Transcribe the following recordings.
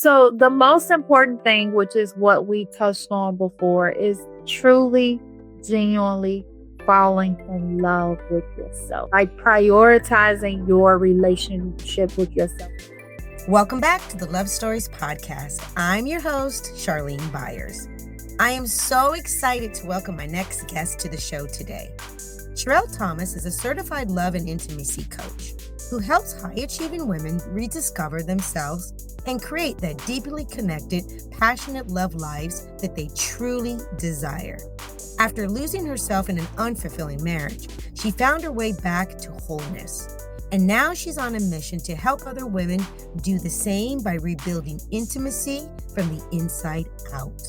So the most important thing, which is what we touched on before, is truly, genuinely falling in love with yourself. Like prioritizing your relationship with yourself. Welcome back to the Love Stories Podcast. I'm your host, Charlene Byars. I am so excited to welcome my next guest to the show today. Charelle Thomas is a certified love and intimacy coach who helps high-achieving women rediscover themselves and create that deeply connected, passionate love lives that they truly desire. After losing herself in an unfulfilling marriage, she found her way back to wholeness. And now she's on a mission to help other women do the same by rebuilding intimacy from the inside out.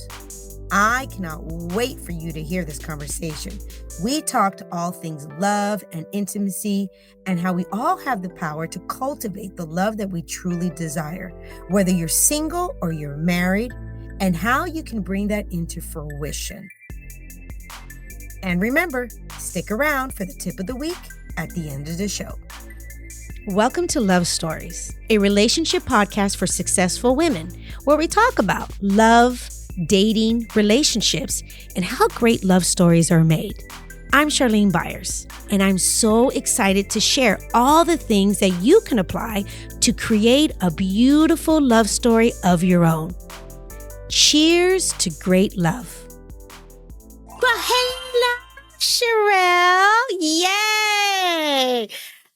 I cannot wait for you to hear this conversation. We talked all things love and intimacy and how we all have the power to cultivate the love that we truly desire, whether you're single or you're married, and how you can bring that into fruition. And remember, stick around for the tip of the week at the end of the show. Welcome to Love Stories, a relationship podcast for successful women, where we talk about love, dating, relationships, and how great love stories are made. I'm Charlene Byars, and I'm so excited to share all the things that you can apply to create a beautiful love story of your own. Cheers to great love. Well, hello, Charelle. Yay!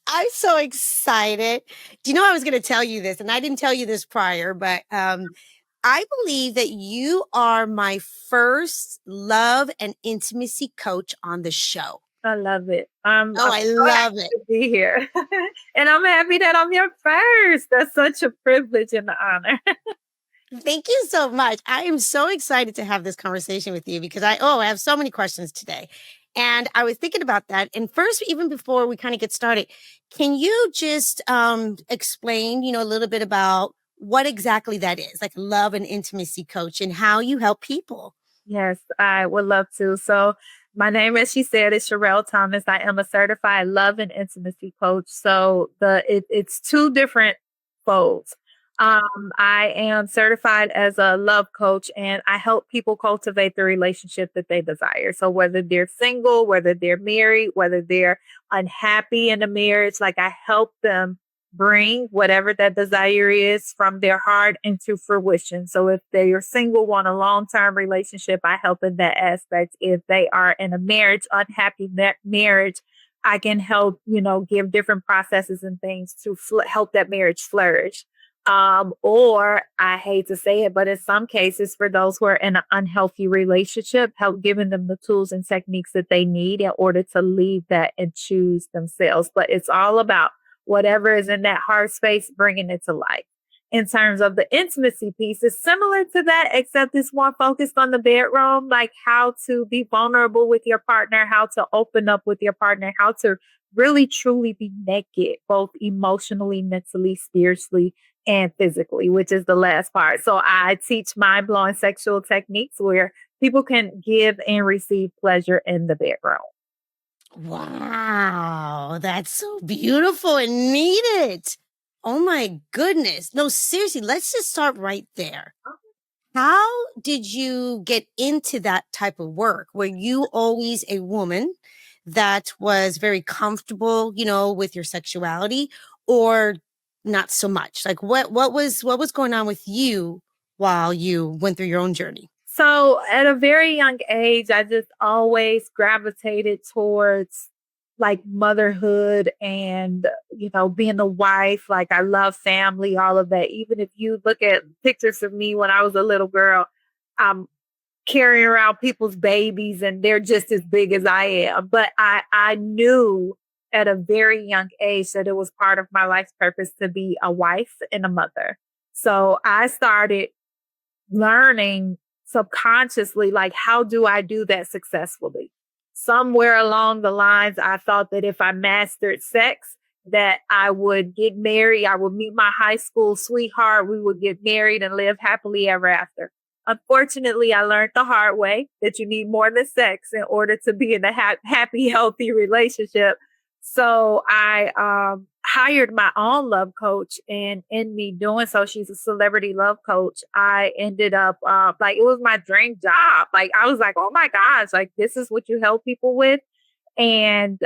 I'm so excited. Do you know I was going to tell you this, and I didn't tell you this prior, but I believe that you are my first love and intimacy coach on the show. I love it. I love it. To be here. And I'm happy that I'm your first. That's such a privilege and an honor. Thank you so much. I am so excited to have this conversation with you because I have so many questions today. And I was thinking about that. And first, even before we kind of get started, can you just explain, a little bit about what exactly that is, like love and intimacy coach and how you help people? Yes, I would love to. So my name, as she said, is Charelle Thomas. I am a certified love and intimacy coach. So it's two different folds. I am certified as a love coach, and I help people cultivate the relationship that they desire. So whether they're single, whether they're married, whether they're unhappy in a marriage, like I help them bring whatever that desire is from their heart into fruition. So if they are single, want a long-term relationship, I help in that aspect. If they are in a marriage, unhappy marriage, I can help, give different processes and things to help that marriage flourish. Or I hate to say it, but in some cases, for those who are in an unhealthy relationship, help giving them the tools and techniques that they need in order to leave that and choose themselves. But it's all about whatever is in that heart space, bringing it to life. In terms of the intimacy piece, it's similar to that, except it's more focused on the bedroom, like how to be vulnerable with your partner, how to open up with your partner, how to really truly be naked, both emotionally, mentally, spiritually, and physically, which is the last part. So I teach mind-blowing sexual techniques where people can give and receive pleasure in the bedroom. Wow, that's so beautiful and needed. Oh my goodness. No, seriously, let's just start right there. Okay. How did you get into that type of work? Were you always a woman that was very comfortable, with your sexuality, or not so much? Like what was going on with you while you went through your own journey? So at a very young age, I just always gravitated towards like motherhood and, being a wife. Like I love family, all of that. Even if you look at pictures of me when I was a little girl, I'm carrying around people's babies and they're just as big as I am. But I knew at a very young age that it was part of my life's purpose to be a wife and a mother. So I started learning subconsciously, like, how do I do that successfully? Somewhere along the lines, I thought that if I mastered sex, that I would get married. I would meet my high school sweetheart. We would get married and live happily ever after. Unfortunately, I learned the hard way that you need more than sex in order to be in a happy, healthy relationship. So I hired my own love coach, and in me doing so, she's a celebrity love coach. I ended up like it was my dream job. Like I was like, oh my gosh, like this is what you help people with. And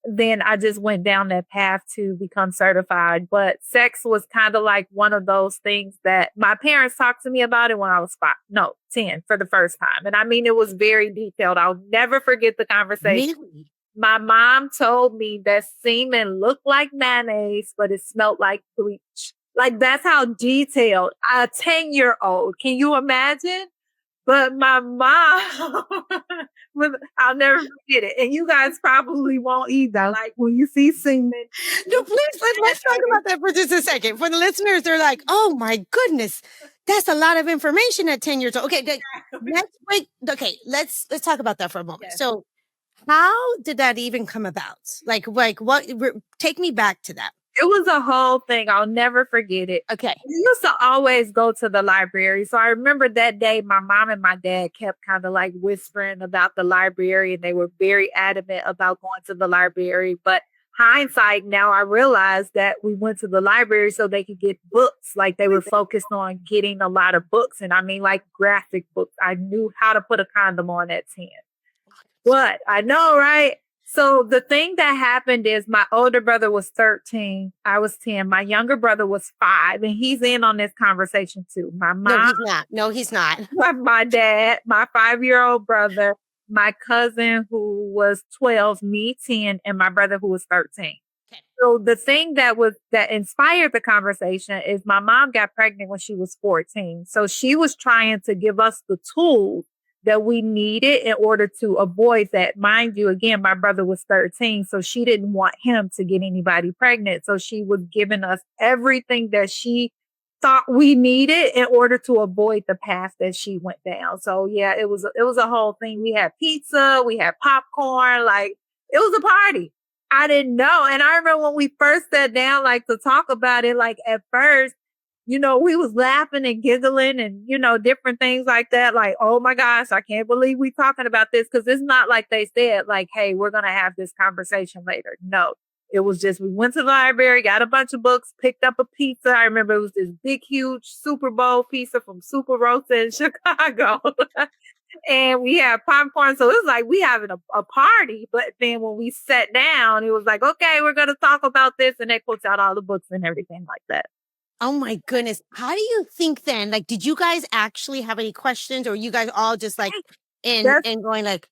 then I just went down that path to become certified. But sex was kind of like one of those things that my parents talked to me about it when I was 5, no, 10 for the first time. And I mean, it was very detailed. I'll never forget the conversation. Really? My mom told me that semen looked like mayonnaise, but it smelled like bleach. Like that's how detailed a 10-year-old. Can you imagine? But my mom, I'll never forget it. And you guys probably won't either. Like when you see semen. No, please, let's talk about that for just a second. For the listeners, they're like, oh my goodness, that's a lot of information at 10 years old. Okay, let's break. Okay, let's talk about that for a moment. Yes. So how did that even come about? Like what, take me back to that. It was a whole thing. I'll never forget it. Okay. We used to always go to the library. So I remember that day, my mom and my dad kept kind of like whispering about the library, and they were very adamant about going to the library. But hindsight, now I realize that we went to the library so they could get books. Like they were focused on getting a lot of books. And I mean, like graphic books. I knew how to put a condom on at 10. What? I know, right? So the thing that happened is my older brother was 13. I was 10. My younger brother was 5, and he's in on this conversation too. My mom, No, he's not. No, he's not. my dad, my 5-year-old brother, my cousin who was 12, me 10, and my brother who was 13. Okay. So the thing that inspired the conversation is my mom got pregnant when she was 14. So she was trying to give us the tools that we needed in order to avoid that. Mind you, again, my brother was 13, so she didn't want him to get anybody pregnant. So she was giving us everything that she thought we needed in order to avoid the path that she went down. So yeah, it was a whole thing. We had pizza, we had popcorn, like it was a party. I didn't know. And I remember when we first sat down, like to talk about it, like at first, we was laughing and giggling and, different things like that. Like, oh my gosh, I can't believe we talking about this. Cause it's not like they said like, hey, we're going to have this conversation later. No, it was just, we went to the library, got a bunch of books, picked up a pizza. I remember it was this big, huge Super Bowl pizza from Super Rosa in Chicago. And we had popcorn. So it was like we having a party. But then when we sat down, it was like, okay, we're going to talk about this. And they pulled out all the books and everything like that. Oh my goodness. How do you think then? Like, did you guys actually have any questions, or you guys all just like and going like,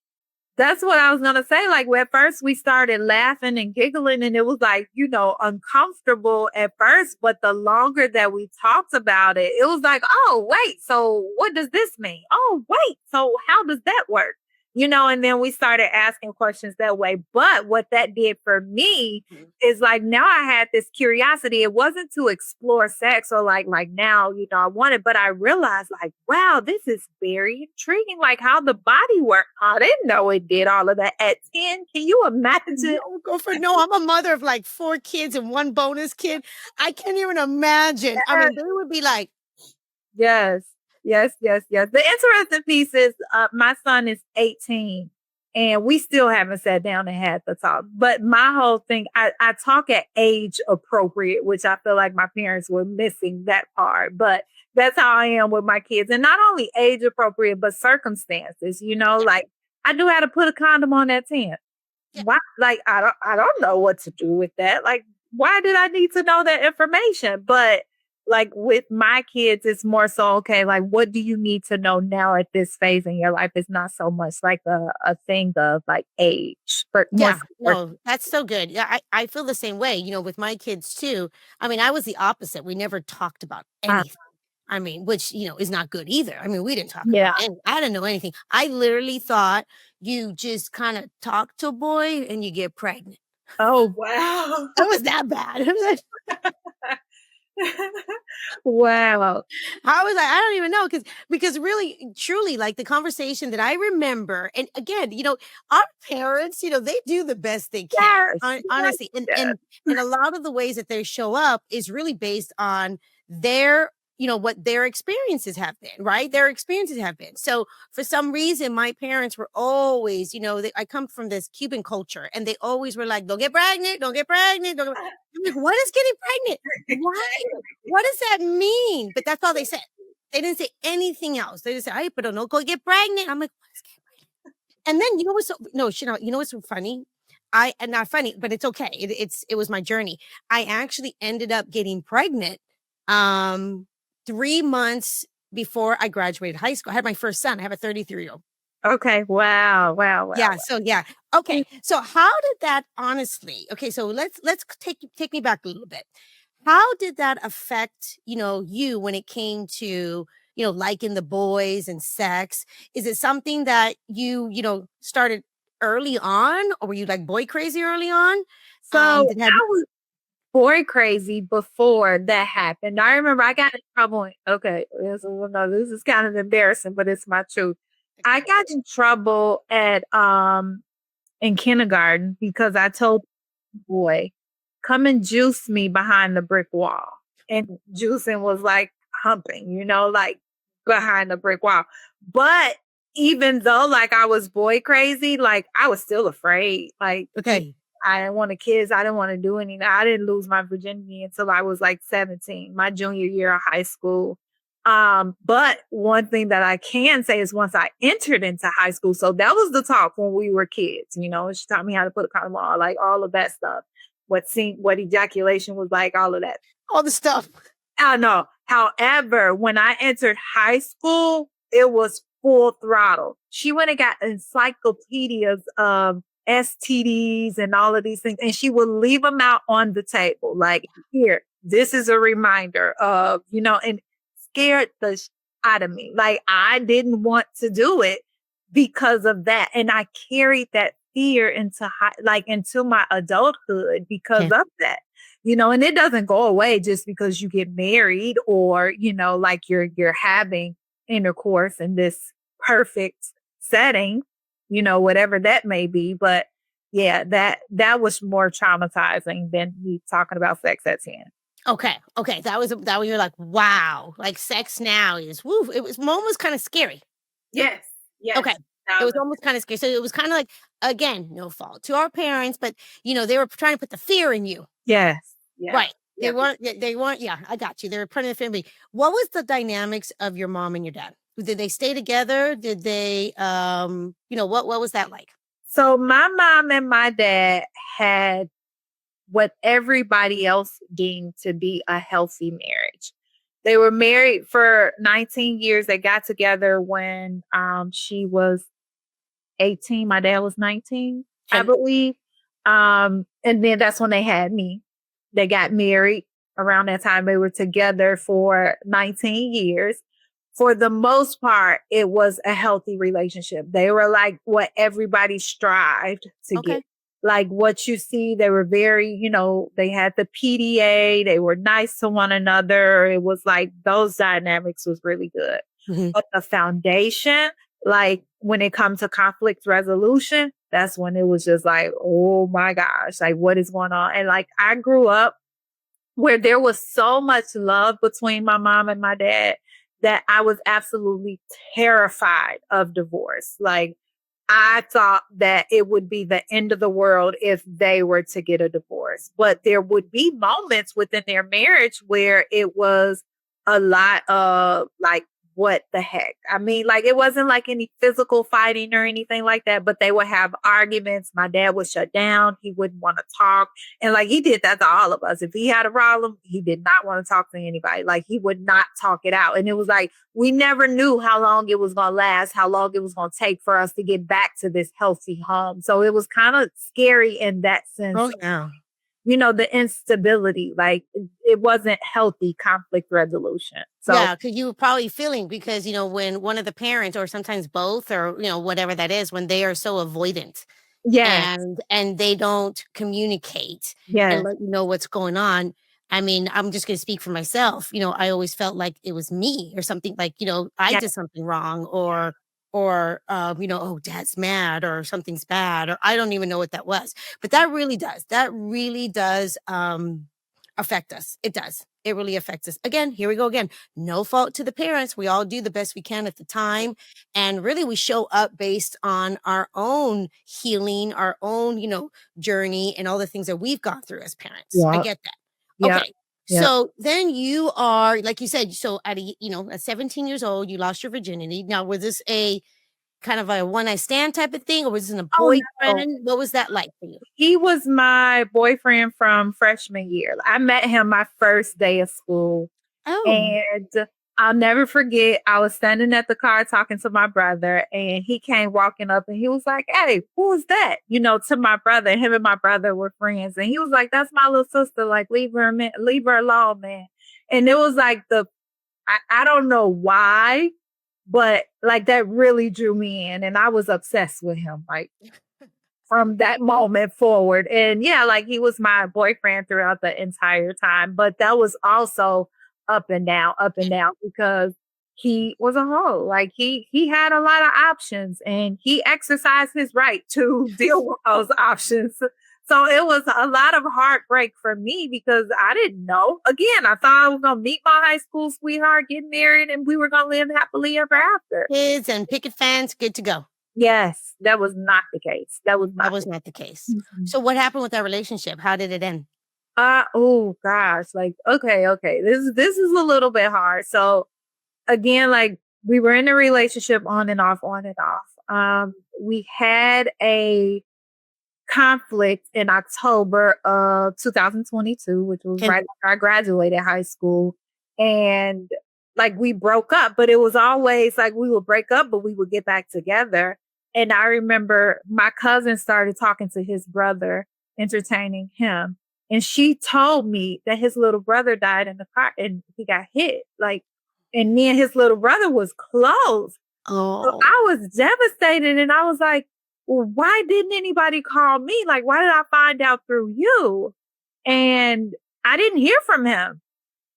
that's what I was going to say. Like at first we started laughing and giggling, and it was like, uncomfortable at first. But the longer that we talked about it, it was like, oh, wait, so what does this mean? Oh, wait, so how does that work? And then we started asking questions that way. But what that did for me is like, now I had this curiosity. It wasn't to explore sex or like now, I wanted, but I realized like, wow, this is very intriguing. Like how the body works. I didn't know it did all of that at 10. Can you imagine? No, I'm a mother of like 4 kids and 1 bonus kid. I can't even imagine. Yes. I mean, they would be like, yes. Yes. The interesting piece is my son is 18 and we still haven't sat down and had the talk. But my whole thing, I talk at age appropriate, which I feel like my parents were missing that part. But that's how I am with my kids. And not only age appropriate, but circumstances, like I knew how to put a condom on at 10. Yeah. Why? Like, I don't know what to do with that. Like, why did I need to know that information? But like with my kids, it's more so, okay, like what do you need to know now at this phase in your life? It's not so much like a thing of like age. But yeah, no, that's so good. Yeah, I feel the same way, with my kids too. I mean, I was the opposite. We never talked about anything. I mean, which, is not good either. I mean, we didn't talk about anything. I didn't know anything. I literally thought you just kind of talk to a boy and you get pregnant. Oh, wow. It was that bad. Wow. I was like, I don't even know. Because really, truly, like the conversation that I remember, and again, our parents, they do the best they can, honestly. And a lot of the ways that they show up is really based on their what their experiences have been, right? Their experiences have been. So for some reason, my parents were always, I come from this Cuban culture, and they always were like, don't get pregnant, don't get pregnant. Don't get... I'm like, what is getting pregnant? Why? What does that mean? But that's all they said. They didn't say anything else. They just said, "Ay, pero no go get pregnant." I'm like, what is getting pregnant? And then you know what's so funny? And not funny, but it's okay. It was my journey. I actually ended up getting pregnant 3 months before I graduated high school. I had my first son. I have a 33-year-old. Okay. Wow. Wow. Wow. Yeah. So yeah. Okay. So how did that honestly? Okay. So let's take me back a little bit. How did that affect you when it came to liking the boys and sex? Is it something that you started early on, or were you like boy crazy early on? So Did have I was boy crazy before that happened. I remember I got in trouble. Okay, this is kind of embarrassing, but it's my truth. I got in trouble at in kindergarten because I told the boy, come and juice me behind the brick wall. And juicing was like humping, like behind the brick wall. But even though like I was boy crazy, like I was still afraid. Like okay. I didn't want to kiss. I didn't want to do anything. I didn't lose my virginity until I was like 17, my junior year of high school. But one thing that I can say is once I entered into high school, so that was the talk when we were kids, she taught me how to put a condom on, like all of that stuff. What ejaculation was like, all of that. All the stuff. I know. However, when I entered high school, it was full throttle. She went and got encyclopedias of STDs and all of these things, and she would leave them out on the table. Like, here, this is a reminder of, and scared the out of me. Like, I didn't want to do it because of that. And I carried that fear into into my adulthood because of that. And it doesn't go away just because you get married or, like you're having intercourse in this perfect setting, whatever that may be. But yeah, that was more traumatizing than me talking about sex at 10. Okay. That was you're like, wow, like sex now is woo. It was almost kind of scary. Yes. Yes. Okay. It was almost kind of scary. So it was kind of like, again, no fault to our parents, but they were trying to put the fear in you. Yes. Yes. Right. They weren't. Yeah, I got you. They were putting the fear in me. What was the dynamics of your mom and your dad? Did they stay together? Did they, what was that like? So my mom and my dad had what everybody else deemed to be a healthy marriage. They were married for 19 years. They got together when she was 18. My dad was 19, I believe. And then that's when they had me. They got married around that time. They were together for 19 years. For the most part, it was a healthy relationship. They were like what everybody strived to get. Like what you see, they were very, they had the PDA. They were nice to one another. It was like those dynamics was really good. Mm-hmm. But the foundation, like when it comes to conflict resolution, that's when it was just like, oh my gosh, like what is going on? And like I grew up where there was so much love between my mom and my dad that I was absolutely terrified of divorce. Like I thought that it would be the end of the world if they were to get a divorce. But there would be moments within their marriage where it was a lot of like, what the heck? I mean, like it wasn't like any physical fighting or anything like that, but they would have arguments. My dad would shut down. He wouldn't want to talk. And like he did that to all of us. If he had a problem, he did not want to talk to anybody. Like he would not talk it out. And it was like, we never knew how long it was going to last, how long it was going to take for us to get back to this healthy home. So it was kind of scary in that sense. Oh, yeah. The instability, like it wasn't healthy conflict resolution. So yeah, because you were probably feeling because, when one of the parents or sometimes both or, whatever that is, when they are so avoidant. Yes. And they don't communicate and let you know what's going on. I mean, I'm just going to speak for myself. I always felt like it was me or something like, I did something wrong or, oh, dad's mad or something's bad, or I don't even know what that was. But that really does affect us. It does. It really affects us. Again, here we go again. No fault to the parents. We all do the best we can at the time. And really, we show up based on our own healing, our own, journey and all the things that we've gone through as parents. I Yeah. get that. Yeah. Okay. Yeah. So then you are, like you said, so at 17 years old, you lost your virginity. Now, was this a kind of a one night stand type of thing, or was this a Oh no. boyfriend? What was that like for you? He was my boyfriend from freshman year. I met him my first day of school. Oh, And I'll never forget, I was standing at the car talking to my brother, and he came walking up and he was like, "Hey, who is that?" To my brother. Him and my brother were friends. And he was like, "That's my little sister. Like, leave her alone, man." And it was like I don't know why, but like that really drew me in. And I was obsessed with him. Like from that moment forward. And yeah, like he was my boyfriend throughout the entire time. But that was also up and down because he was a hoe. Like he had a lot of options and he exercised his right to deal with those options. So it was a lot of heartbreak for me because I didn't know. Again, I thought I was gonna meet my high school sweetheart, get married, and we were gonna live happily ever after. kids and picket fence, good to go. Yes, that was not the case. That was That not was the not the case. case. So what happened with that relationship? How did it end? Oh gosh, like okay. This is a little bit hard. So again, like we were in a relationship on and off, on and off. We had a conflict in October of 2022, which was And right after I graduated high school. And like we broke up, but it was always like we would break up, but we would get back together. And I remember my cousin started talking to his brother, entertaining him. And she told me that his little brother died in the car and he got hit. Like, and me and his little brother was close. So oh, I was devastated and I was like, well, why didn't anybody call me? Like, why did I find out through you? And I didn't hear from him.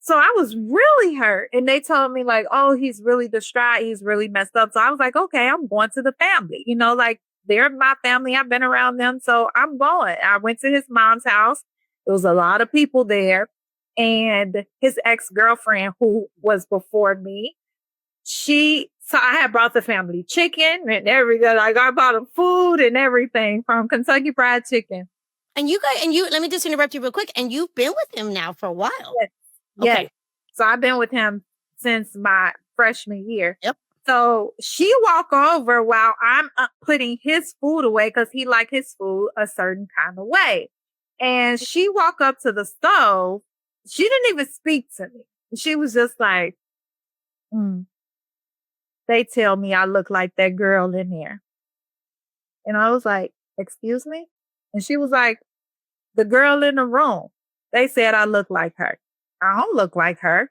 So I was really hurt. And they told me, like, oh, he's really distraught. He's really messed up. So I was like, okay, I'm going to the family. Like they're my family. I've been around them. So I'm going. I went to his mom's house. There was a lot of people there. And his ex girlfriend, who was before me, so I had brought the family chicken and everything. Like I bought them food and everything from Kentucky Fried Chicken. and let me just interrupt you real quick. And you've been with him now for a while. Yes. Yes. Okay. So I've been with him since my freshman year. Yep. So she walked over while I'm putting his food away because he liked his food a certain kind of way. And she walked up to the stove. She didn't even speak to me. She was just like, "Mm, they tell me I look like that girl in there." And I was like, "Excuse me?" And she was like, "The girl in the room. They said I look like her." I don't look like her.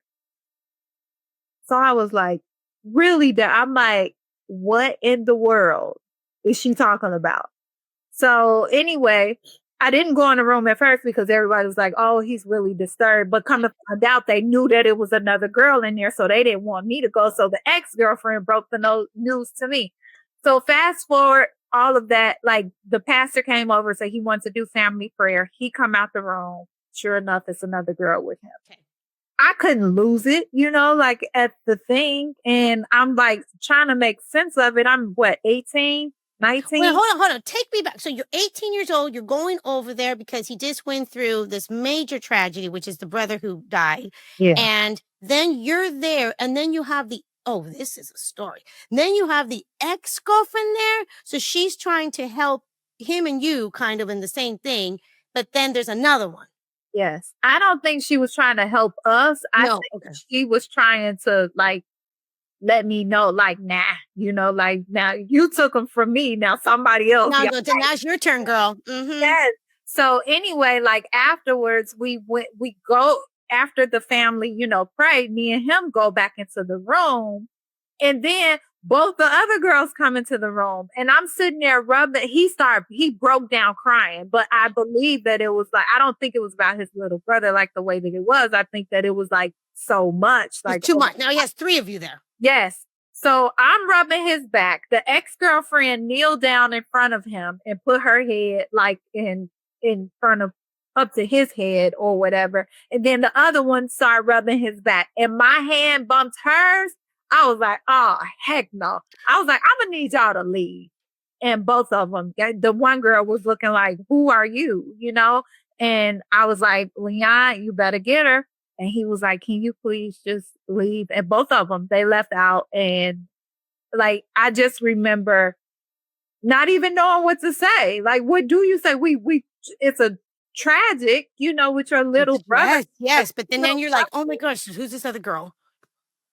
So I was like, really? I'm like, what in the world is she talking about? So anyway, I didn't go in the room at first because everybody was like, oh, he's really disturbed. But come to find out, they knew that it was another girl in there. So they didn't want me to go. So the ex-girlfriend broke the news to me. So fast forward all of that, like the pastor came over, so he wanted to do family prayer. He come out the room. Sure enough, it's another girl with him. Okay. I couldn't lose it, like at the thing. And I'm like trying to make sense of it. I'm what, 18, 19? Well, hold on. Take me back. So you're 18 years old. You're going over there because he just went through this major tragedy, which is the brother who died. Yeah. And then you're there, and then you have this is a story. And then you have the ex-girlfriend there. So she's trying to help him and you kind of in the same thing. But then there's another one. Yes. I don't think she was trying to help us. I No. think Okay. she was trying to like let me know, like, nah, like now you took them from me. Now somebody else. Now, Yeah. now it's your turn, girl. Mm-hmm. Yes. So anyway, like afterwards, we go after the family, prayed, me and him go back into the room. And then both the other girls come into the room and I'm sitting there rubbing. He broke down crying, but I believe that it was like, I don't think it was about his little brother, like the way that it was. I think that it was like so much, like Too much. Now he has 3 of you there. Yes. So I'm rubbing his back. The ex-girlfriend kneeled down in front of him and put her head like in front of up to his head or whatever. And then the other one started rubbing his back and my hand bumped hers. I was like, oh, heck no. I was like, I'm going to need y'all to leave. And both of them, the one girl was looking like, who are you? You know? And I was like, Leon, you better get her. And he was like, can you please just leave? And both of them, they left out. And like, I just remember not even knowing what to say. Like, what do you say? It's a tragic, with your little brother. Yes, yes. But then you're like, oh my gosh, who's this other girl?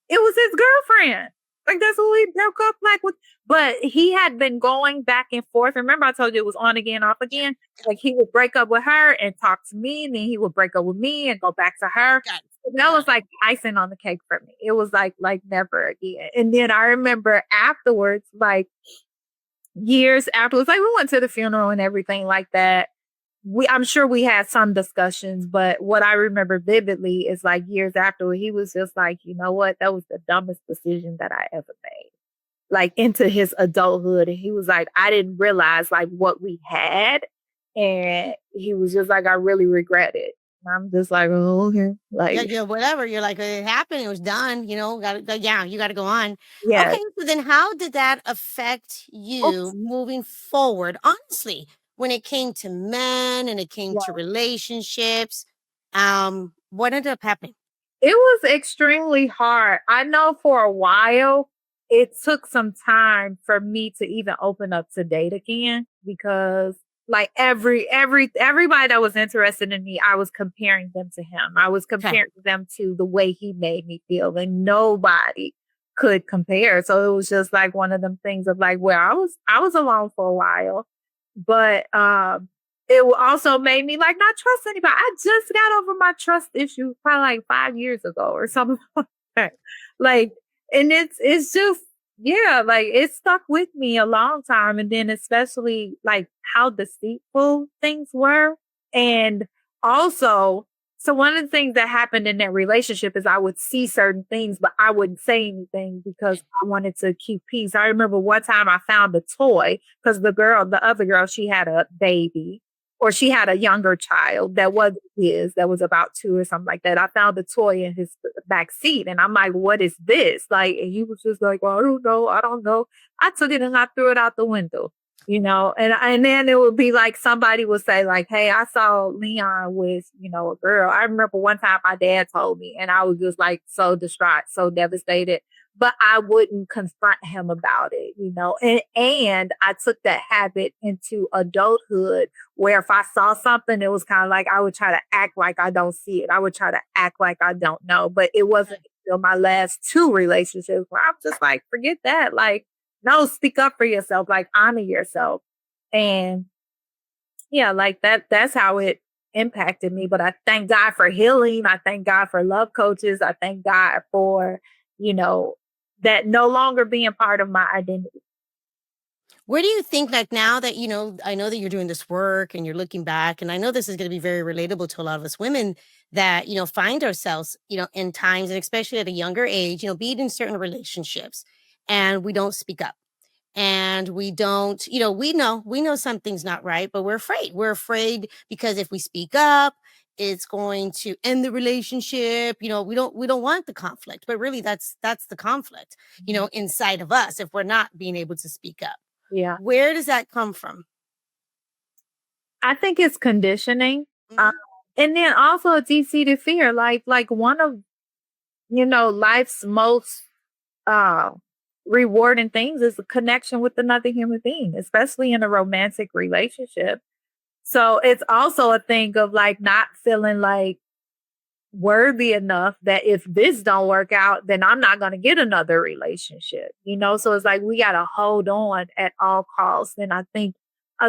It was his girlfriend. Like, that's who he broke up like with. But he had been going back and forth. Remember, I told you it was on again, off again. Like, he would break up with her and talk to me, and then he would break up with me and go back to her. That was like icing on the cake for me. It was like never again. And then I remember afterwards, like years afterwards, like we went to the funeral and everything like that. I'm sure we had some discussions, but what I remember vividly is like years after, he was just like, you know what, that was the dumbest decision that I ever made. Like into his adulthood. And he was like, I didn't realize like what we had. And he was just like, I really regret it. And I'm just like, oh, okay. Like, yeah, whatever. You're like, it happened. It was done. You got to go on. yeah. Okay. So then how did that affect you moving forward? Honestly, when it came to men and it came to relationships, what ended up happening? It was extremely hard. I know for a while, it took some time for me to even open up to date again because like everybody that was interested in me, I was comparing them to him. I was comparing them to the way he made me feel and nobody could compare. So it was just like one of them things of like, well, I was alone for a while, but, it also made me like not trust anybody. I just got over my trust issue probably like 5 years ago or something like that. Like, and it's just, yeah, like it stuck with me a long time. And then especially like how deceitful things were. And also, so one of the things that happened in that relationship is I would see certain things, but I wouldn't say anything because I wanted to keep peace. I remember one time I found a toy because the other girl, she had a baby or she had a younger child that wasn't his, that was about 2 or something like that. I found the toy in his back seat and I'm like, what is this? Like, and he was just like, well, I don't know. I don't know. I took it and I threw it out the window, and then it would be like somebody would say like, hey, I saw Leon with, a girl. I remember one time my dad told me and I was just like so distraught, so devastated, but I wouldn't confront him about it, and I took that habit into adulthood where if I saw something, it was kind of like I would try to act like I don't see it. I would try to act like I don't know, but it wasn't until my last 2 relationships where I'm just like, forget that. Like, no, speak up for yourself, like honor yourself. And yeah, like that's how it impacted me. But I thank God for healing. I thank God for love coaches. I thank God for, that no longer being part of my identity. Where do you think, like now that, I know that you're doing this work and you're looking back, and I know this is going to be very relatable to a lot of us women that, find ourselves, in times, and especially at a younger age, be it in certain relationships, and we don't speak up. And we don't, we know something's not right, but we're afraid. We're afraid because if we speak up, it's going to end the relationship. We don't want the conflict, but really that's the conflict, inside of us if we're not being able to speak up. Yeah. Where does that come from? I think it's conditioning. And then also a deep-seated fear, like one of, life's most rewarding things is a connection with another human being, especially in a romantic relationship. So it's also a thing of like not feeling like worthy enough that if this don't work out, then I'm not going to get another relationship, So it's like we got to hold on at all costs. And I think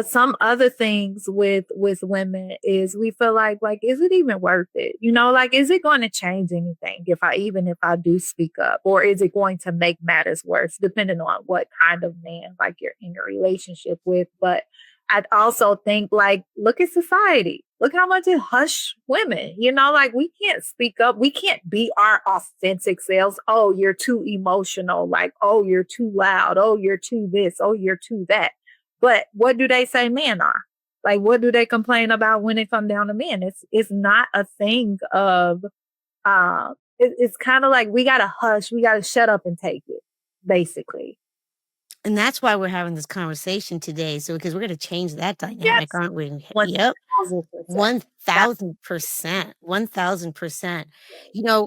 some other things with women is we feel like is it even worth it? Like is it going to change anything if I do speak up, or is it going to make matters worse, depending on what kind of man like you're in a relationship with. But I'd also think look at society. Look how much it hush women, like we can't speak up. We can't be our authentic selves. Oh, you're too emotional. Like, oh, you're too loud. Oh, you're too this. Oh, you're too that. But what do they say men are? Like, what do they complain about when it come down to men? It's not a thing of it's kind of like we gotta hush, we gotta shut up and take it, basically. And that's why we're having this conversation today. So, because we're going to change that dynamic, Yes, aren't we? one Yep. thousand percent. That's 1000%. 1000%.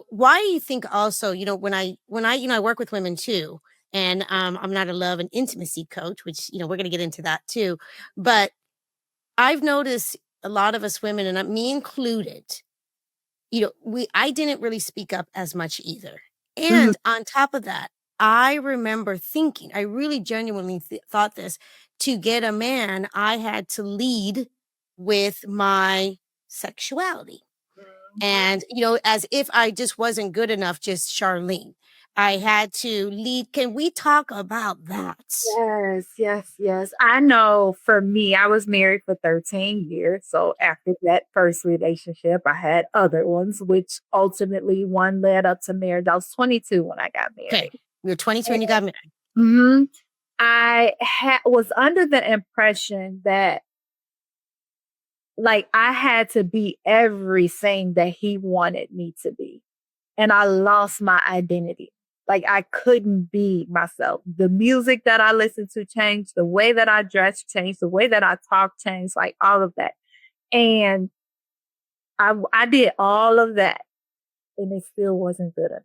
Why do you think also, I work with women too, and I'm not a love and intimacy coach, which, we're going to get into that too. But I've noticed a lot of us women, and me included, I didn't really speak up as much either. mhm. And on top of that, I remember thinking, I really genuinely thought this, to get a man, I had to lead with my sexuality. And, as if I just wasn't good enough, just Charlene. I had to lead. Can we talk about that? Yes, yes, yes. I know for me, I was married for 13 years. So after that first relationship, I had other ones, which ultimately one led up to marriage. I was 22 when I got Okay. married. You're 22 and you got married. Mhm. Was under the impression that like I had to be everything that he wanted me to be. And I lost my identity. Like I couldn't be myself. The music that I listened to changed, the way that I dressed changed, the way that I talk changed, like all of that. And I did all of that and it still wasn't good enough.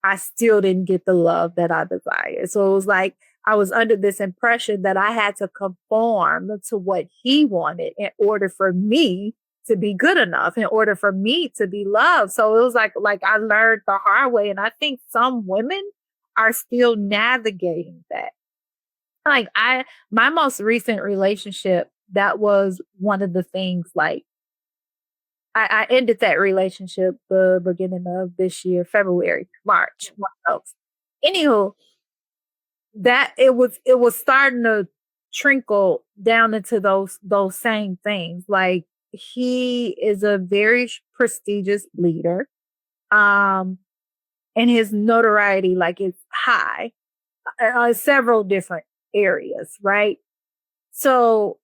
I still didn't get the love that I desired. So it was like I was under this impression that I had to conform to what he wanted in order for me to be good enough, in order for me to be loved. So it was like I learned the hard way. And I think some women are still navigating that. Like my most recent relationship, that was one of the things like I ended that relationship the beginning of this year, February, March, one of those. Anywho, that it was starting to trickle down into those same things. Like he is a very prestigious leader, um, and his notoriety like is high, several different areas, right? So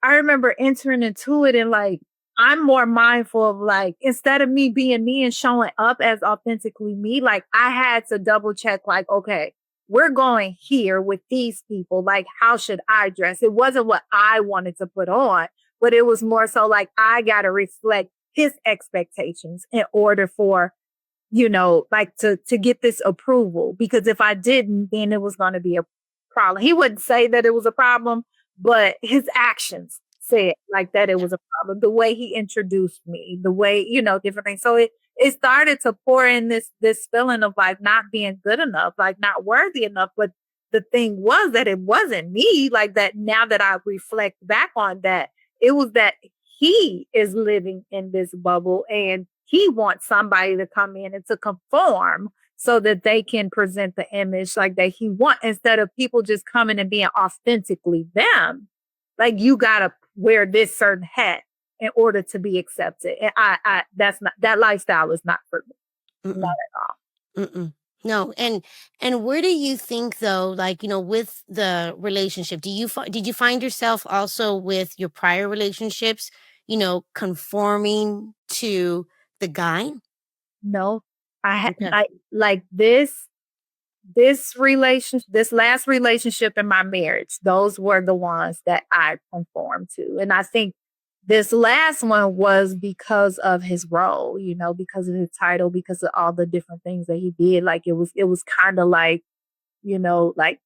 I remember entering into it and like I'm more mindful of like instead of me being me and showing up as authentically me, like I had to double check like, okay, we're going here with these people. Like, how should I dress? It wasn't what I wanted to put on, but it was more so like I gotta reflect his expectations in order for like to get this approval. Because if I didn't, then it was going to be a problem. He wouldn't say that it was a problem, but his actions said like that it Yeah. was a problem. The way he introduced me, the way, different things. So it started to pour in this feeling of like not being good enough, like not worthy enough. But the thing was that it wasn't me. Like that now that I reflect back on that, it was that he is living in this bubble and he wants somebody to come in and to conform so that they can present the image like that he wants instead of people just coming and being authentically them. Like you gotta wear this certain hat in order to be accepted. And I that's not that lifestyle is not for me. Not Mm-mm. at all. Mm-mm. No, and where do you think though, like, with the relationship, did you find yourself also with your prior relationships, conforming to the guy? No. I had Okay. like this last relationship in my marriage, those were the ones that I conformed to. And I think this last one was because of his role, because of his title, because of all the different things that he did. Like it was kind of like, like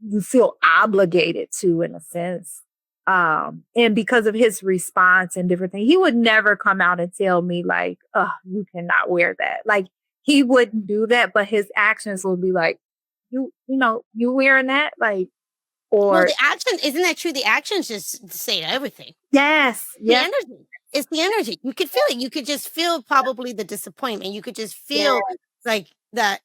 you feel obligated to in a sense. And because of his response and different things, he would never come out and tell me like, oh, you cannot wear that. Like he wouldn't do that, but his actions would be like, you wearing that? Like, Well, or the action, isn't that true? The actions just say everything. yes, The yes, energy. It's the energy. You could feel it. You could just feel probably the disappointment. You could just feel yes, like that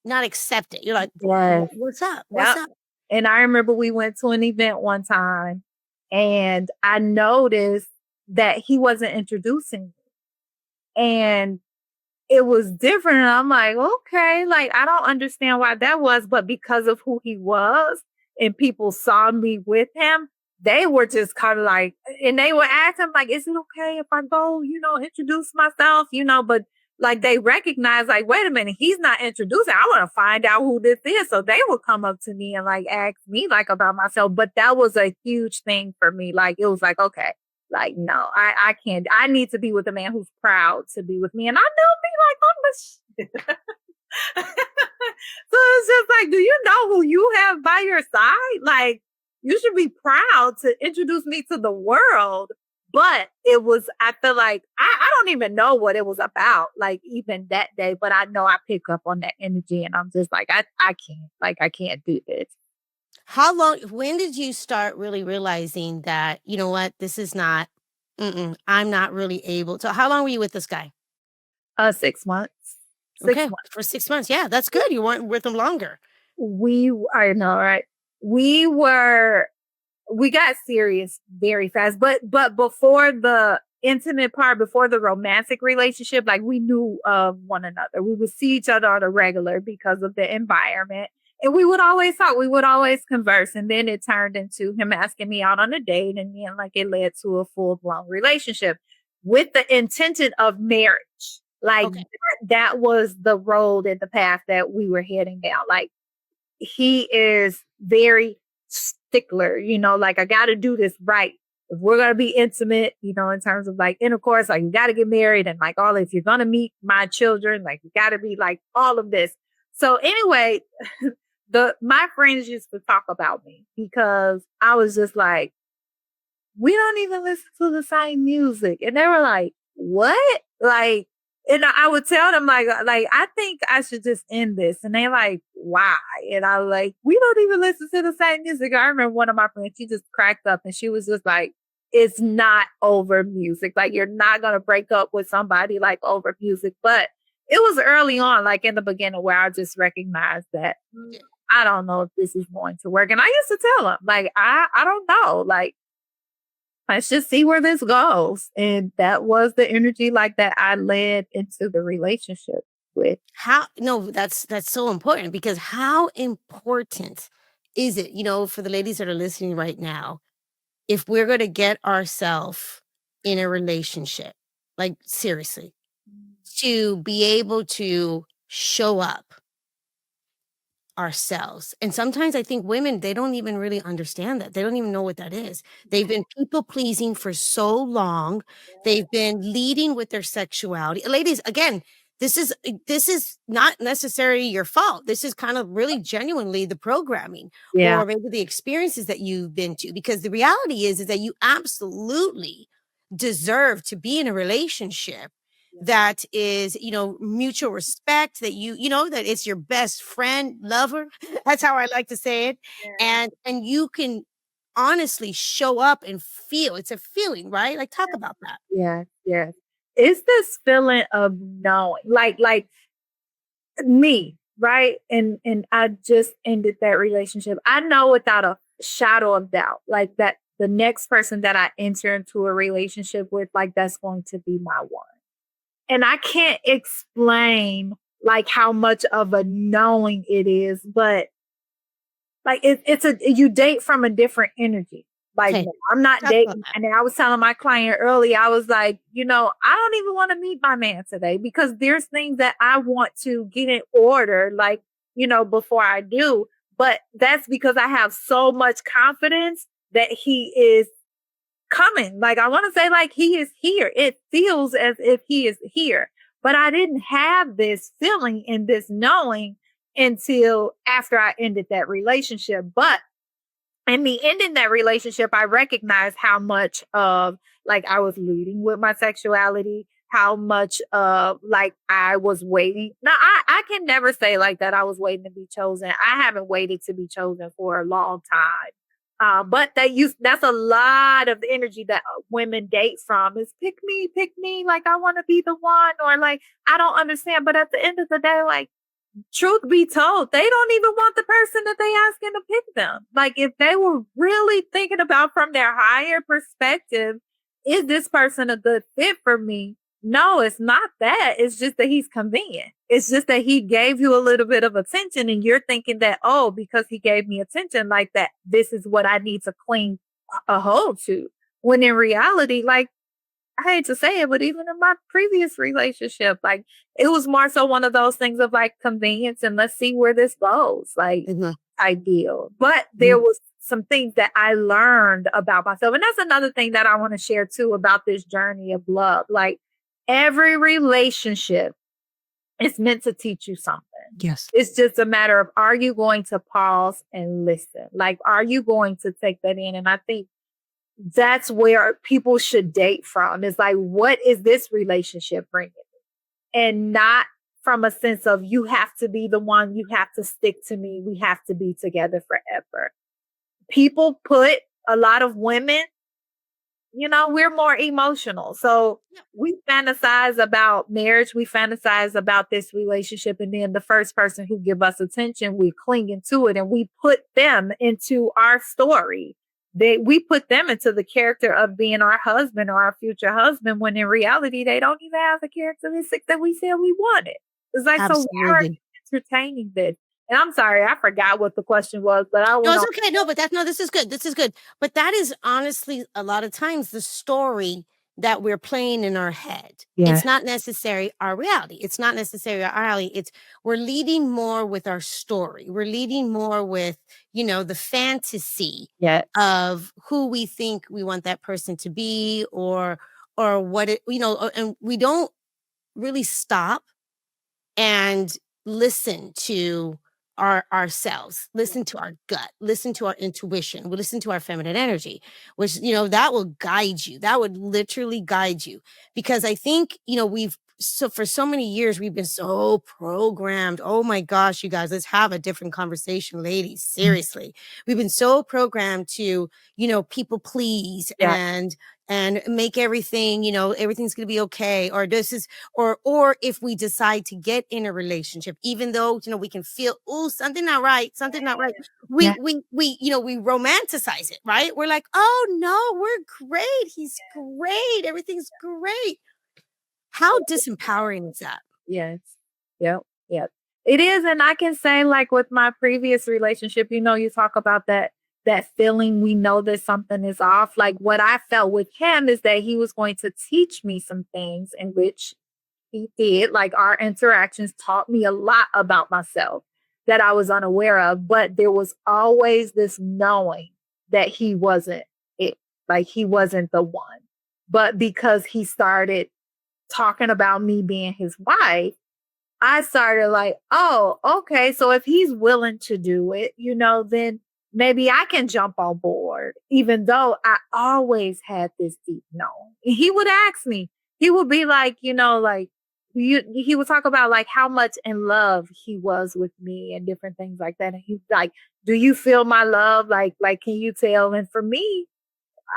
not accept it. You're like, yes. What's up? What's Yep. up?" And I remember we went to an event one time and I noticed that he wasn't introducing me. And it was different, and I'm like, "Okay," like, I don't understand why that was, but because of who he was and people saw me with him, they were just kind of like, and they would ask him like, is it okay if I go, introduce myself, but like they recognize like, wait a minute, he's not introducing. I want to find out who this is. So they would come up to me and like ask me like about myself. But that was a huge thing for me. Like it was like, okay, like no, I can't. I need to be with a man who's proud to be with me. And I know me like, I'm so it's just like, do you know who you have by your side? Like, you should be proud to introduce me to the world. But it was, I feel like, I don't even know what it was about, like, even that day. But I know I pick up on that energy and I'm just like, I can't do this. How long when did you start really realizing that, you know what, this is not I'm not really able to how long were you with this guy? 6 months. Six Okay, for 6 months. Yeah, that's good. You weren't with him longer. I know, right? We were we got serious very fast, but before the intimate part, before the romantic relationship, like we knew of one another. We would see each other on a regular because of the environment. And we would always talk, we would always converse. And then it turned into him asking me out on a date. And then like it led to a full blown relationship with the intention of marriage. Like Okay. that was the road and the path that we were heading down. Like he is very stickler, like I got to do this right. If we're going to be intimate, in terms of like intercourse, like you got to get married and like all, if you're going to meet my children, like you got to be like all of this. So anyway, my friends used to talk about me because I was just like, we don't even listen to the same music. And they were like, what? Like, and I would tell them like, I think I should just end this. And they like, why? And I was like, we don't even listen to the same music. I remember one of my friends, she just cracked up and she was just like, it's not over music. Like you're not going to break up with somebody like over music. But it was early on, like in the beginning where I just recognized that I don't know if this is going to work. And I used to tell them like, I don't know. Like, let's just see where this goes. And that was the energy like that I led into the relationship with. How no, that's so important because how important is it, for the ladies that are listening right now, if we're going to get ourselves in a relationship, like seriously, to be able to show up ourselves. And sometimes I think women, they don't even really understand that. They don't even know what that is. They've been people pleasing for so long. They've been leading with their sexuality. Ladies, again, this is not necessarily your fault. This is kind of really genuinely the programming Yeah. or maybe the experiences that you've been to because the reality is that you absolutely deserve to be in a relationship that is, mutual respect, that that it's your best friend, lover. That's how I like to say it. And you can honestly show up and feel. It's a feeling, right? Like talk about that. Yeah. Yeah. It's this feeling of knowing, like me, right? And I just ended that relationship. I know without a shadow of doubt, like that the next person that I enter into a relationship with, like that's going to be my one. And I can't explain like how much of a knowing it is, but like you date from a different energy. Like Okay. I'm not Talk about dating. that. And I was telling my client earlier, I was like, I don't even want to meet my man today because there's things that I want to get in order, like, before I do. But that's because I have so much confidence that he is coming. Like I want to say like he is here. It feels as if he is here. But I didn't have this feeling and this knowing until after I ended that relationship. But in me ending that relationship, I recognized how much of like I was leading with my sexuality, how much of like I was waiting. Now I can never say like that I was waiting to be chosen. I haven't waited to be chosen for a long time. But that's a lot of the energy that women date from is pick me, like I want to be the one, or like I don't understand. But at the end of the day, like truth be told, they don't even want the person that they asking to pick them. Like if they were really thinking about from their higher perspective, is this person a good fit for me? No, it's not that. It's just that he's convenient. It's just that he gave you a little bit of attention and you're thinking that, oh, because he gave me attention like that, this is what I need to a hold to. When in reality, like, I hate to say it, but even in my previous relationship, like, it was more so one of those things of like convenience and let's see where this goes, like, Mhm. ideal. But there Mhm. was some things that I learned about myself. And that's another thing that I want to share too about this journey of love. Like, every relationship is meant to teach you something. Yes. It's just a matter of, are you going to pause and listen? Like, are you going to take that in? And I think that's where people should date from, is like, what is this relationship bringing? And not from a sense of, you have to be the one, you have to stick to me, we have to be together forever. People put a lot of women, we're more emotional. So Yep. we fantasize about marriage, we fantasize about this relationship, and then the first person who give us attention, we cling into it and we put them into our story. We put them into the character of being our husband or our future husband, when in reality, they don't even have the characteristics that we said we wanted. It's like, so why are Absolutely. you entertaining this? And I'm sorry, I forgot what the question was, but I No, went it's on. okay. No, but no, this is good. This is good. But that is honestly a lot of times the story that we're playing in our head. Yeah. It's not necessarily our reality. It's not necessarily our reality. It's we're leading more with our story. We're leading more with, the fantasy Yeah. of who we think we want that person to be, or what it, and we don't really stop and listen to ourselves, listen to our gut, listen to our intuition, we listen to our feminine energy, which that will guide you, that would literally guide you. Because I think we've so for so many years we've been so programmed. Oh my gosh, you guys, let's have a different conversation, ladies, seriously. We've been so programmed to people please, Yeah. and make everything, everything's going to be okay, or this is, or if we decide to get in a relationship, even though we can feel, oh, something not right, something not right, we Yeah. we romanticize it, right? We're like, oh no, we're great, he's great, everything's great. How disempowering is that? Yes. Yep. Yep. It is. And I can say, like, with my previous relationship, you talk about that feeling, we know that something is off. Like, what I felt with him is that he was going to teach me some things, in which he did. Like, our interactions taught me a lot about myself that I was unaware of. But there was always this knowing that he wasn't it. Like, he wasn't the one. But because he started talking about me being his wife, I started like, oh, okay. So if he's willing to do it, then maybe I can jump on board, even though I always had this deep no. He would ask me, he would be like, he would talk about like how much in love he was with me and different things like that. And he's like, do you feel my love? Like, can you tell? And for me,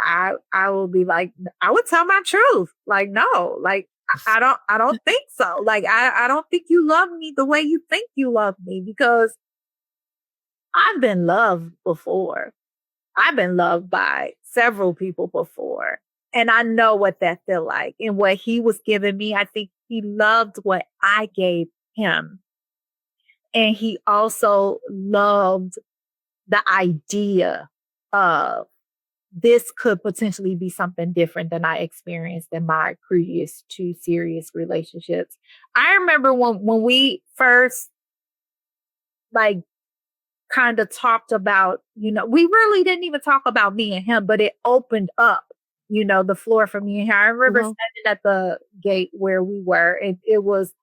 I will be like, I would tell my truth. Like, no, like, I don't think so. Like, I don't think you love me the way you think you love me, because I've been loved before. I've been loved by several people before. And I know what that feel like. And what he was giving me, I think he loved what I gave him. And he also loved the idea of, this could potentially be something different than I experienced in my previous two serious relationships. I remember when we first, like, kind of talked about, we really didn't even talk about me and him, but it opened up, the floor for me and him. I remember Mhm. standing at the gate where we were, and it was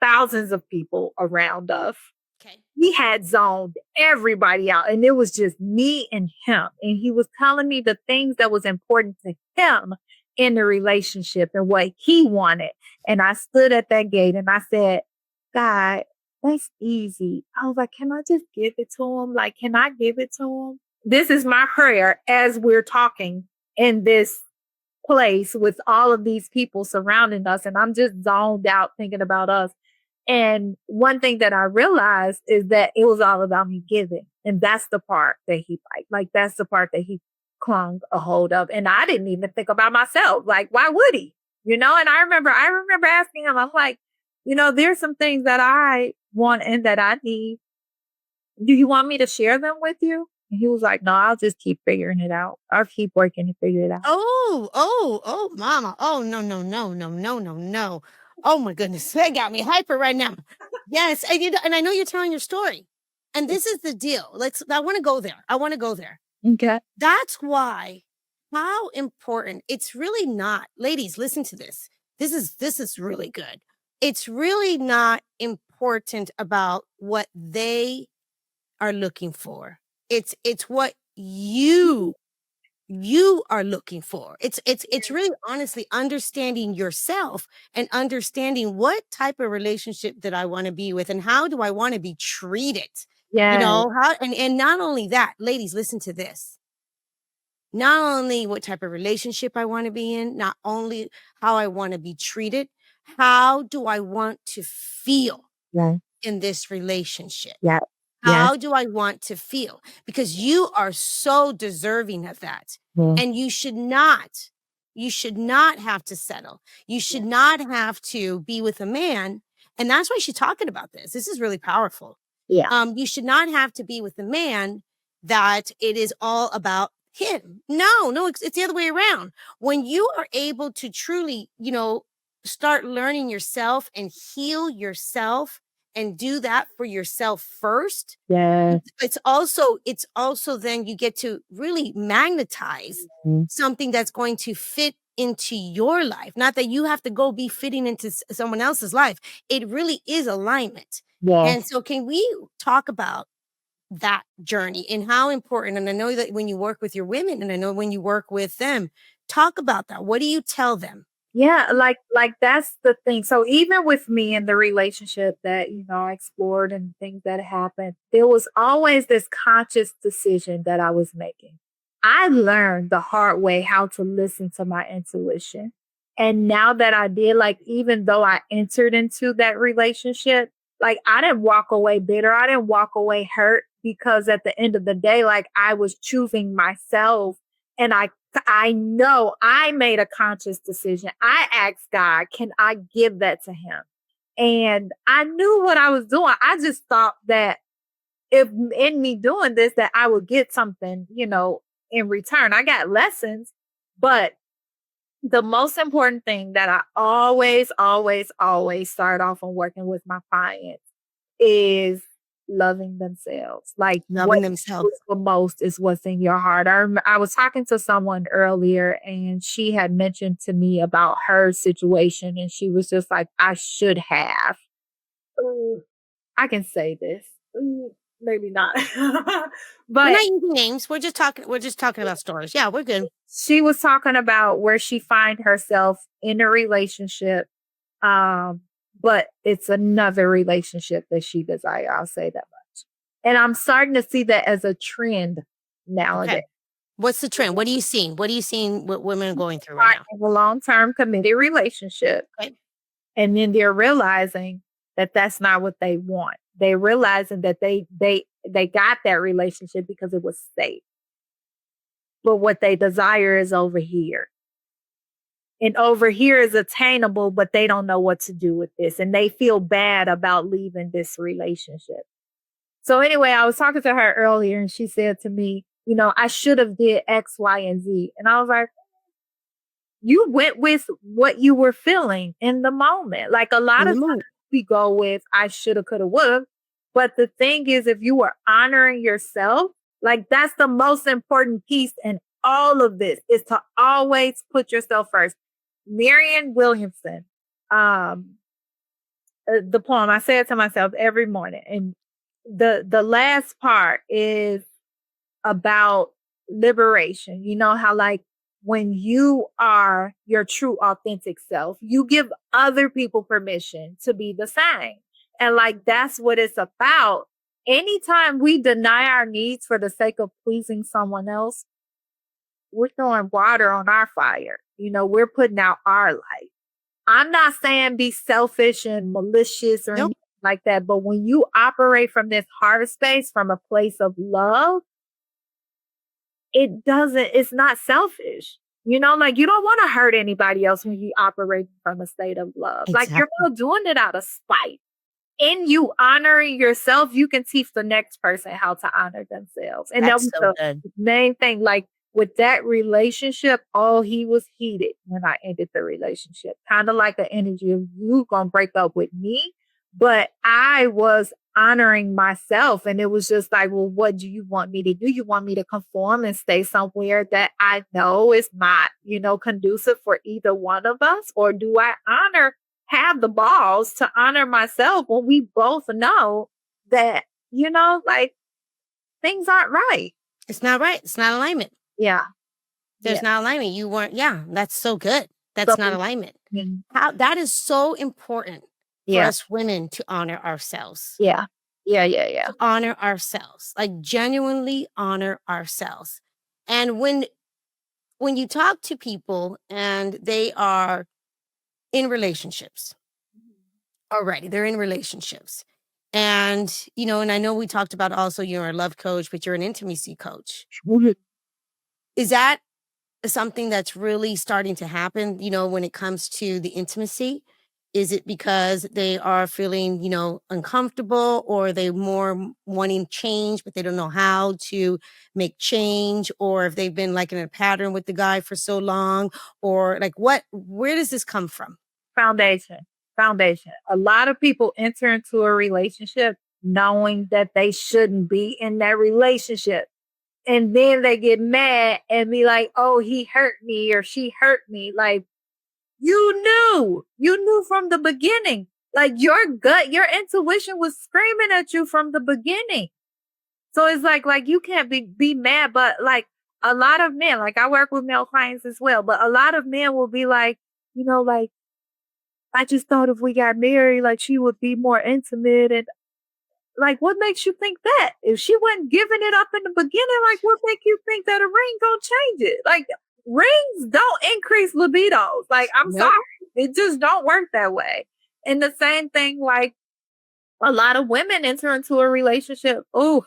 thousands of people around us. Okay. He had zoned everybody out, and it was just me and him. And he was telling me the things that was important to him in the relationship and what he wanted. And I stood at that gate and I said, God, that's easy. I was like, can I just give it to him? Like, can I give it to him? This is my prayer as we're talking in this place with all of these people surrounding us. And I'm just zoned out thinking about us. And one thing that I realized is that it was all about me giving. And that's the part that he liked. Like, that's the part that he clung a hold of. And I didn't even think about myself. Like, why would he? And I remember asking him, I'm like, there's some things that I want and that I need. Do you want me to share them with you? And he was like, no, I'll just keep figuring it out. I'll keep working to figure it out. Oh, mama. Oh, no, no, no, no, no, no, no. Oh my goodness. That got me hyper right now. Yes. And I know you're telling your story. And this is the deal. I want to go there. I want to go there. Okay. That's why how important it's really not. Ladies, listen to this. This is really good. It's really not important about what they are looking for. It's what you are looking for. It's really honestly understanding yourself and understanding what type of relationship that I want to be with and how do I want to be treated. Yeah. How and not only that, ladies, listen to this. Not only what type of relationship I want to be in, not only how I want to be treated, how do I want to feel Yeah. in this relationship? Yeah. Yes. How do I want to feel? Because you are so deserving of that. Yeah. And you should not have to settle. You should not have to be with a man. And that's why she's talking about this. This is really powerful. Yeah. You should not have to be with a man that it is all about him. No, it's the other way around. When you are able to truly, start learning yourself and heal yourself and do that for yourself first, Yes. it's also then you get to really magnetize something that's going to fit into your life. Not that you have to go be fitting into someone else's life. It really is alignment. And Yes. so can we talk about that journey and how important, and I know that when you work with your women and I know when you work with them, talk about that. What do you tell them? Yeah, like that's the thing. So even with me in the relationship that, I explored and things that happened, there was always this conscious decision that I was making. I learned the hard way how to listen to my intuition. And now that I did, like, even though I entered into that relationship, like, I didn't walk away bitter. I didn't walk away hurt because at the end of the day, like, I was choosing myself and I know I made a conscious decision. I asked God, can I give that to him? And I knew what I was doing. I just thought that if in me doing this, that I would get something, in return. I got lessons, but the most important thing that I always, always, always start off on working with my clients is loving themselves. Like what Loving themselves. matters the most is what's in your heart. I was talking to someone earlier and she had mentioned to me about her situation and she was just like, I should have. Ooh, I can say this. Ooh, maybe not. We're But not using names. We're just talking about stories. Yeah, we're good. she was talking about where she find herself in a relationship. Um, but it's another relationship that she desire. I'll say that much. And I'm starting to see that as a trend Okay. nowadays. What's the trend? What are you seeing? What are you seeing what women are going through right Are now? in a long-term committed relationship, Okay. and then they're realizing that that's not what they want. They realizing that they got that relationship because it was safe. But what they desire is over here. And over here is attainable, but they don't know what to do with this. And they feel bad about leaving this relationship. So anyway, I was talking to her earlier and she said to me, I should have did X, Y, and Z. And I was like, you went with what you were feeling in the moment. Like a lot In of the times mood. we go with I shoulda, coulda, woulda. But the thing is, if you are honoring yourself, like that's the most important piece in all of this is to always put yourself first. Marianne Williamson, the poem, I say it to myself every morning. And the last part is about liberation. You know how like when you are your true authentic self, you give other people permission to be the same. And like that's what it's about. Anytime we deny our needs for the sake of pleasing someone else, we're throwing water on our fire. We're putting out our light. I'm not saying be selfish and malicious or Nope. anything like that, but when you operate from this heart space, from a place of love, it's not selfish. Like you don't want to hurt anybody else when you operate from a state of love. Like you're Exactly. not doing it out of spite. in you honoring yourself, you can teach the next person how to honor themselves. And that That's was so the good. main thing. Like with that relationship, he was heated when I ended the relationship. Kind of like the energy of you gonna break up with me. But I was honoring myself. And it was just like, well, what do you want me to do? You want me to conform and stay somewhere that I know is not, conducive for either one of us? Or do I have the balls to honor myself when we both know that, like things aren't right? It's not right. It's not alignment. Yeah. There's Yeah. not alignment. You weren't, yeah, that's so good. That's So, not alignment. mm, How that is so important for yeah. us women to honor ourselves. Yeah. Yeah. Yeah. Yeah. To honor ourselves. Like genuinely honor ourselves. And when you talk to people and they are in relationships already, they're in relationships. And, and I know we talked about also you're a love coach, but you're an intimacy coach. Is that something that's really starting to happen, when it comes to the intimacy? Is it because they are feeling, uncomfortable, or are they more wanting change, but they don't know how to make change? Or if they've been like in a pattern with the guy for so long, or like where does this come from? Foundation. Foundation. A lot of people enter into a relationship knowing that they shouldn't be in that relationship. And then they get mad and be like, oh, he hurt me or she hurt me. Like, you knew from the beginning. Like your gut, your intuition was screaming at you from the beginning. So it's like you can't be mad, but like a lot of men, like I work with male clients as well, but a lot of men will be like, like I just thought if we got married, like she would be more intimate. And like, what makes you think that? If she wasn't giving it up in the beginning, like what make you think that a ring gonna change it? Like rings don't increase libidos. Like, I'm Nope. sorry. It just don't work that way. And the same thing, like a lot of women enter into a relationship. Oof,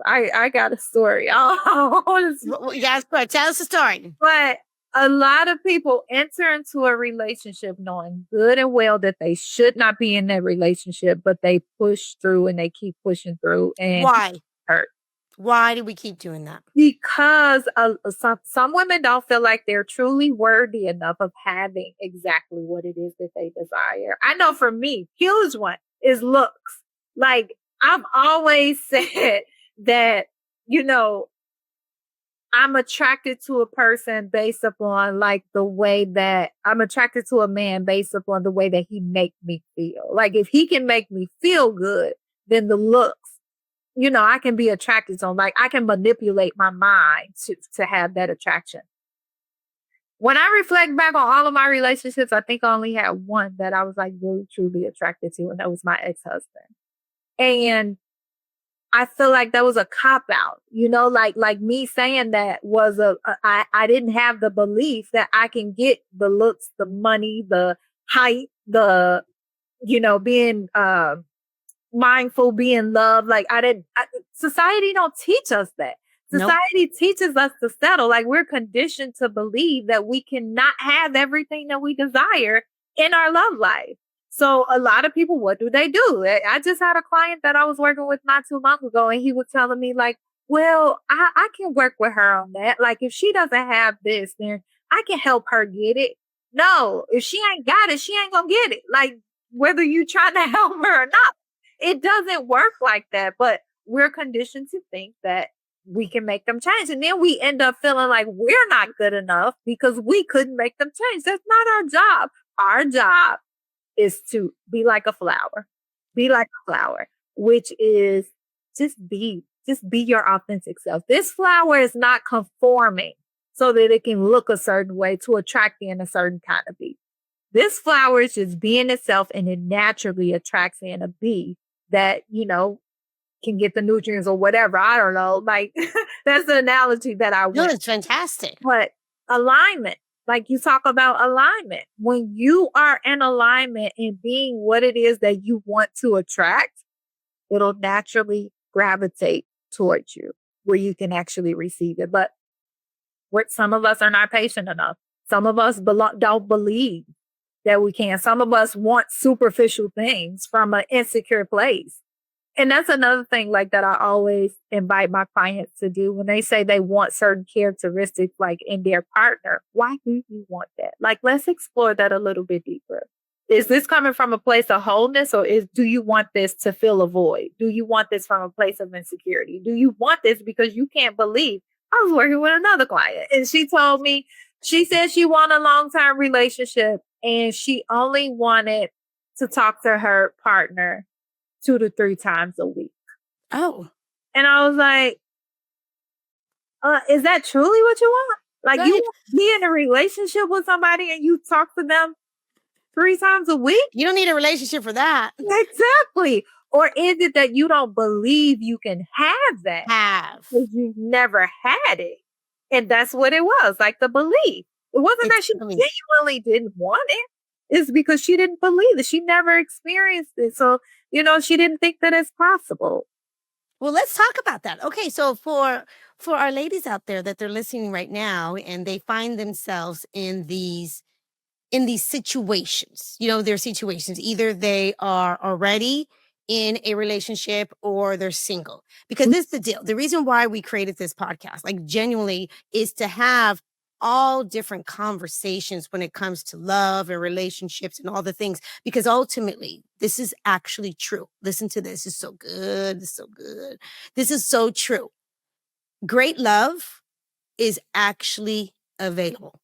I got a story. Yes, but tell us the story. But a lot of people enter into a relationship knowing good and well that they should not be in that relationship, but they push through and they keep pushing through and Why? hurt. Why do we keep doing that? Because some women don't feel like they're truly worthy enough of having exactly what it is that they desire. I know for me, huge one is looks. Like I've always said that, I'm attracted to a person based upon like the way that I'm attracted to a man based upon the way that he make me feel. Like if he can make me feel good, then the looks, I can be attracted to him. Like I can manipulate my mind to have that attraction. When I reflect back on all of my relationships, I think I only had one that I was like really truly attracted to, and that was my ex-husband. And I feel like that was a cop out, like me saying that was I didn't have the belief that I can get the looks, the money, the height, the, being, mindful, being loved. Like society don't teach us that. Nope. Society teaches us to settle. Like we're conditioned to believe that we cannot have everything that we desire in our love life. So a lot of people, what do? I just had a client that I was working with not too long ago, and he was telling me like, well, I can work with her on that. Like if she doesn't have this, then I can help her get it. No, if she ain't got it, she ain't gonna get it. Like whether you trying to help her or not, it doesn't work like that. But we're conditioned to think that we can make them change. And then we end up feeling like we're not good enough because we couldn't make them change. That's not our job. Our job is to be like a flower. Be like a flower, which is just be your authentic self. This flower is not conforming so that it can look a certain way to attract in a certain kind of bee. This flower is just being itself, and it naturally attracts in a bee that, can get the nutrients or whatever. I don't know. Like that's the analogy that I No, want. it's fantastic. But alignment, like you talk about alignment, when you are in alignment and being what it is that you want to attract, it'll naturally gravitate towards you where you can actually receive it. But some of us are not patient enough. Some of us don't believe that we can. Some of us want superficial things from an insecure place. And that's another thing like that I always invite my clients to do when they say they want certain characteristics like in their partner. Why do you want that? Like, let's explore that a little bit deeper. Is this coming from a place of wholeness, or do you want this to fill a void? Do you want this from a place of insecurity? Do you want this because you can't believe? I was working with another client and she told me, she said she wanted a long-term relationship and she only wanted to talk to her partner 2 to 3 times a week. Oh. And I was like, is that truly what you want? Like, Go you ahead. want to be in a relationship with somebody and you talk to them 3 times a week? You don't need a relationship for that. Exactly. Or is it that you don't believe you can have that because you've never had it? And that's what it was, like the belief. It wasn't that she genuinely didn't want it. It's because she didn't believe it. She never experienced it. So, she didn't think that it's possible. Well, let's talk about that. Okay, so for our ladies out there that they're listening right now and they find themselves in these situations, their situations, either they are already in a relationship or they're single. Because this is the deal. The reason why we created this podcast, like genuinely, is to have all different conversations when it comes to love and relationships and all the things, because ultimately this is actually true. Listen to this. It's so good. It's so good. This is so true. Great love is actually available.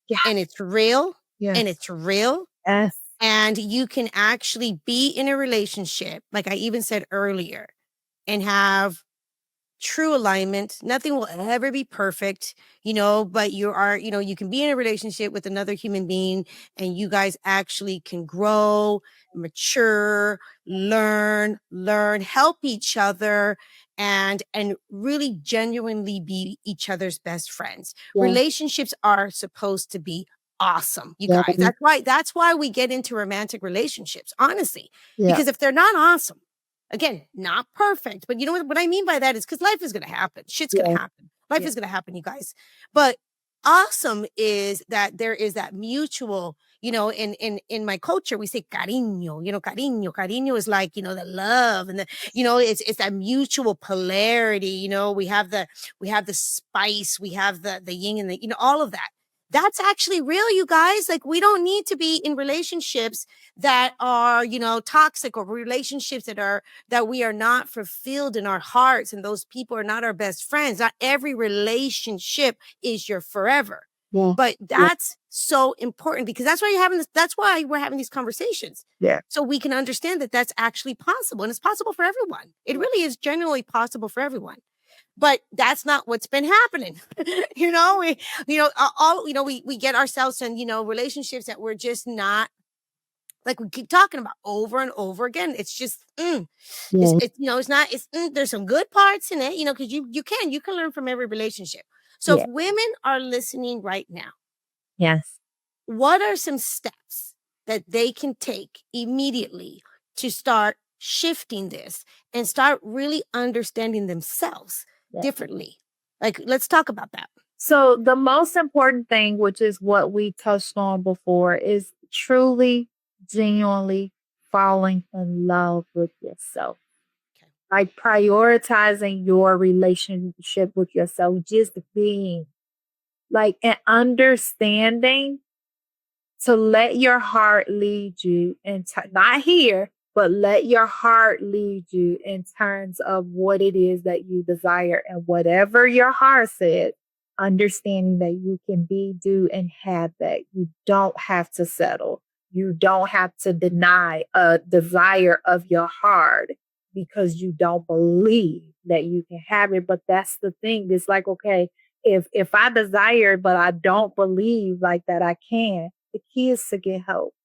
Yeah. And it's real. Yes. And it's real. Yes. And you can actually be in a relationship, like I even said earlier, and have true alignment. Nothing will ever be perfect, but you can be in a relationship with another human being and you guys actually can grow, mature, learn, help each other, and really genuinely be each other's best friends. Yeah. Relationships are supposed to be awesome, you guys. That's why we get into romantic relationships, honestly. Yeah. Because if they're not awesome, again, not perfect, but you know what I mean by that is because life is going to happen. Shit's going to happen. Life is going to happen, you guys. But awesome is that there is that mutual, in my culture, we say cariño, cariño. Cariño is like, the love and the, it's that mutual polarity. We have the spice, we have the yin and the, all of that. That's actually real, you guys. Like, we don't need to be in relationships that are, toxic, or relationships that we are not fulfilled in our hearts. And those people are not our best friends. Not every relationship is your forever. Yeah. But that's so important, because that's why we're having these conversations. Yeah. So we can understand that that's actually possible, and it's possible for everyone. It really is genuinely possible for everyone. But that's not what's been happening. We get ourselves in, relationships that we're just not, like we keep talking about over and over again. It's just, there's some good parts in it, because you can learn from every relationship. So if women are listening right now, yes, what are some steps that they can take immediately to start shifting this and start really understanding themselves differently? Like, let's talk about that. So the most important thing, which is what we touched on before, is truly, genuinely falling in love with yourself. Okay. Like prioritizing your relationship with yourself, just being like, and understanding to let your heart lead you, and not here, but let your heart lead you in terms of what it is that you desire, and whatever your heart said, understanding that you can be, do, and have that. You don't have to settle. You don't have to deny a desire of your heart because you don't believe that you can have it. But that's the thing. It's like, okay, if I desire, but I don't believe like that I can, the key is to get help.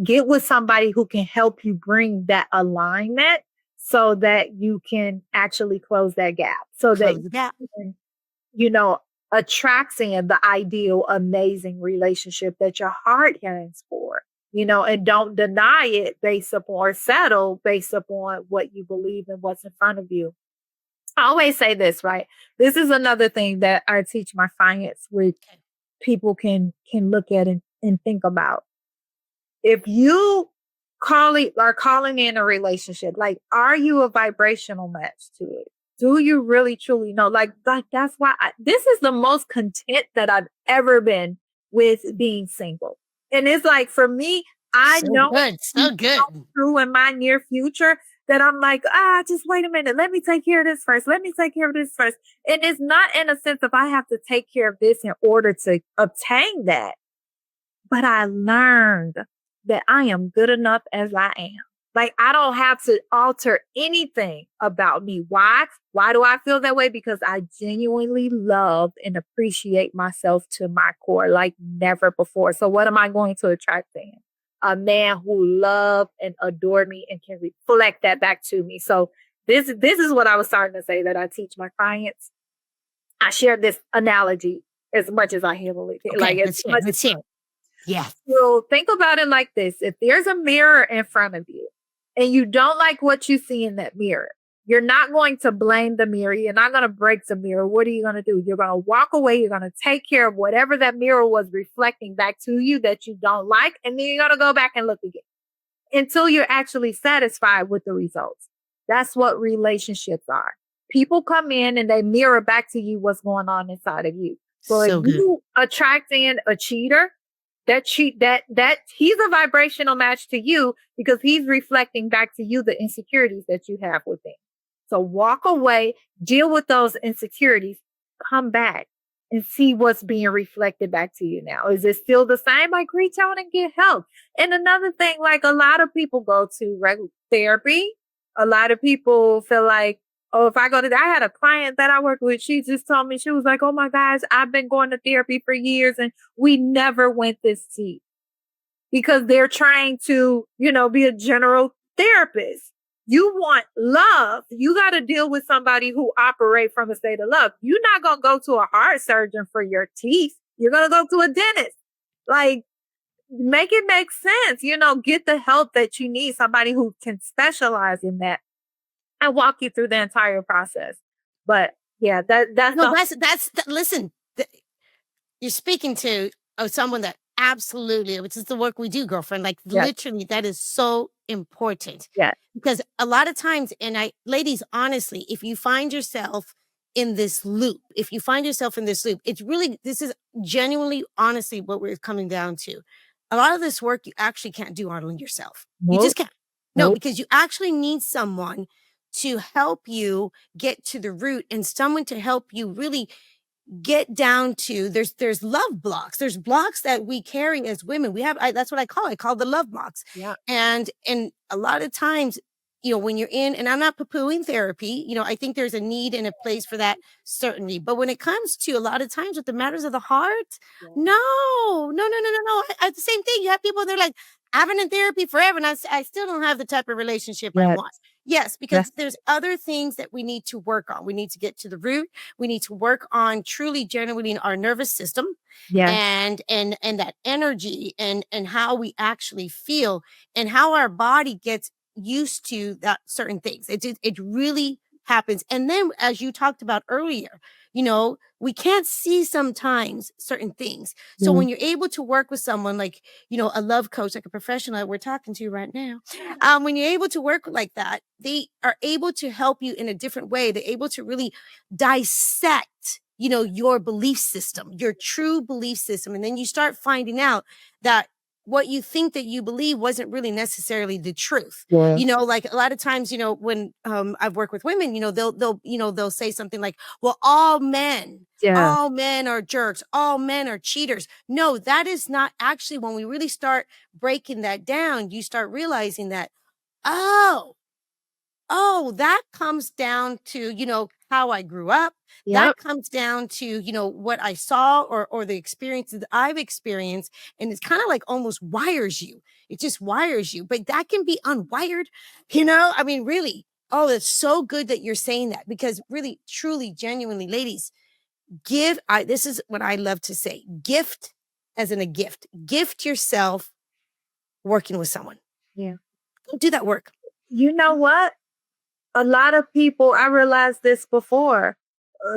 Get with somebody who can help you bring that alignment so that you can actually close that gap. So that you can, attract in the ideal, amazing relationship that your heart yearns for, and don't deny it based upon, or settle based upon what you believe and what's in front of you. I always say this, right? This is another thing that I teach my clients, which people can look at and think about. If you are calling in a relationship, like, are you a vibrational match to it? Do you really truly know? Like that's why this is the most content that I've ever been with being single. And it's like, for me, I So know good. So good. true in my near future that I'm like, just wait a minute. Let me take care of this first. Let me take care of this first. And it's not in a sense of I have to take care of this in order to obtain that. But I learned that I am good enough as I am. Like, I don't have to alter anything about me. Why? Why do I feel that way? Because I genuinely love and appreciate myself to my core like never before. So what am I going to attract then? A man who loved and adored me and can reflect that back to me. So this is what I was starting to say that I teach my clients. I share this analogy as much as I heavily like Okay, as let's hear it. much as Let's hear it. Yeah. so think about it like this. If there's a mirror in front of you and you don't like what you see in that mirror, you're not going to blame the mirror. You're not going to break the mirror. What are you going to do? You're going to walk away. You're going to take care of whatever that mirror was reflecting back to you that you don't like. And then you're going to go back and look again until you're actually satisfied with the results. That's what relationships are. People come in and they mirror back to you what's going on inside of you. So if So good. you attract in a cheater, that he's a vibrational match to you because he's reflecting back to you the insecurities that you have within. So walk away, deal with those insecurities, come back and see what's being reflected back to you now. Is it still the same? Like, reach out and get help. And another thing, like, a lot of people go to regular therapy. A lot of people feel like, oh, if I go to, I had a client that I worked with. She just told me, she was like, oh my gosh, I've been going to therapy for years and we never went this deep because they're trying to, be a general therapist. You want love. You got to deal with somebody who operate from a state of love. You're not going to go to a heart surgeon for your teeth. You're going to go to a dentist. Like, make it make sense. Get the help that you need. Somebody who can specialize in that and walk you through the entire process. But yeah, that's No, the listen, you're speaking to someone that absolutely, which is the work we do, girlfriend. Like, yes, literally, that is so important yes, because a lot of times, ladies, honestly, if you find yourself in this loop, it's really, this is genuinely, honestly, what we're coming down to. A lot of this work you actually can't do on yourself. You nope, just can't. No, nope, because you actually need someone to help you get to the root and someone to help you really get down to there's love blocks. There's blocks that we carry as women. That's what I call the love blocks. yeah, And a lot of times, when you're in, and I'm not poo-pooing therapy, I think there's a need and a place for that, certainly. But when it comes to a lot of times with the matters of the heart, yeah, no, no, no, no, no, no. The same thing. You have people, they're like, I've been in therapy forever and I still don't have the type of relationship I yes, want. Yes, yes, because there's other things that we need to work on. We need to get to the root. We need to work on truly generating our nervous system yes, and that energy and how we actually feel and how our body gets used to that certain things. It really happens. And then, as you talked about earlier, we can't see sometimes certain things. So yeah, when you're able to work with someone like, a love coach, like a professional that we're talking to right now, when you're able to work like that, they are able to help you in a different way. They're able to really dissect, your belief system, your true belief system. And then you start finding out that what you think that you believe wasn't really necessarily the truth. yeah, Like a lot of times, when I've worked with women, they'll say something like, well, all men are jerks, all men are cheaters. No, that is not actually, when we really start breaking that down, you start realizing that, oh, that comes down to, how I grew up. yep, That comes down to, what I saw or the experiences that I've experienced. And it's kind of like almost wires you. It just wires you. But that can be unwired, I mean, really. Oh, it's so good that you're saying that because really, truly, genuinely, ladies, this is what I love to say, gift as in a gift. Gift yourself working with someone. yeah. Go do that work. You know what? A lot of people, I realized this before.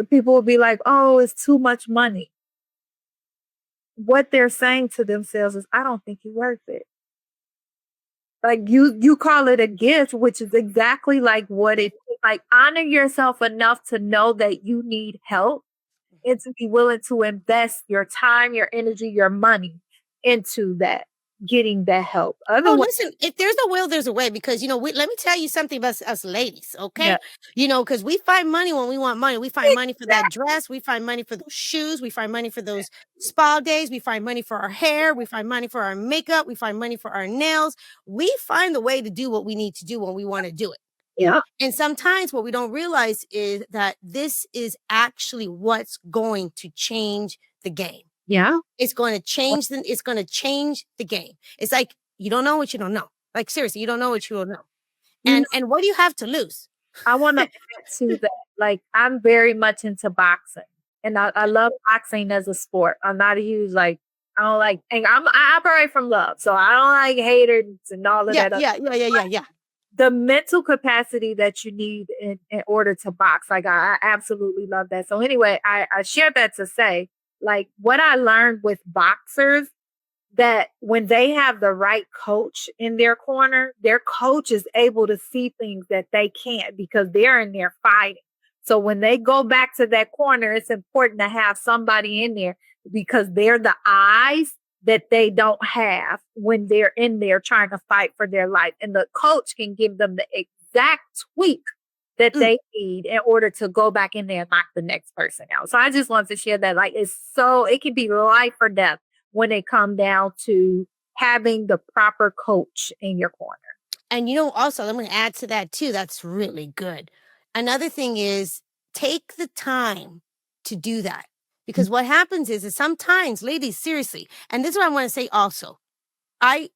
People will be like, "Oh, it's too much money." What they're saying to themselves is, "I don't think you're worth it." Like you call it a gift, which is exactly like what it is. Like honor yourself enough to know that you need help and to be willing to invest your time, your energy, your money into that, getting that help. Oh, Otherwise, listen, if there's a will, there's a way because, let me tell you something about us ladies, yeah, okay? Because we find money when we want money. We find money for that dress. We find money for those shoes. We find money for those spa days. We find money for our hair. We find money for our makeup. We find money for our nails. We find the way to do what we need to do when we want to do it. yeah, And sometimes what we don't realize is that this is actually what's going to change the game. yeah. It's going to change the game. It's like you don't know what you don't know. Like seriously, you don't know what you don't know. You know, And what do you have to lose? I want to add to that. Like, I'm very much into boxing, and I love boxing as a sport. I'm not a huge like. I don't like, and I operate from love, so I don't like haters and all of Yeah, that. yeah, yeah, yeah, yeah, yeah. The mental capacity that you need in order to box, like I absolutely love that. So anyway, I shared that to say, like what I learned with boxers, that when they have the right coach in their corner, their coach is able to see things that they can't because they're in there fighting. So when they go back to that corner, it's important to have somebody in there because they're the eyes that they don't have when they're in there trying to fight for their life. And the coach can give them the exact tweak that Mm. they need in order to go back in there and knock the next person out. So I just wanted to share that. Like it can be life or death when it come down to having the proper coach in your corner. And also, I'm going to add to that too. That's really good. Another thing is take the time to do that. Because what happens is sometimes, ladies, seriously, and this is what I want to say also. I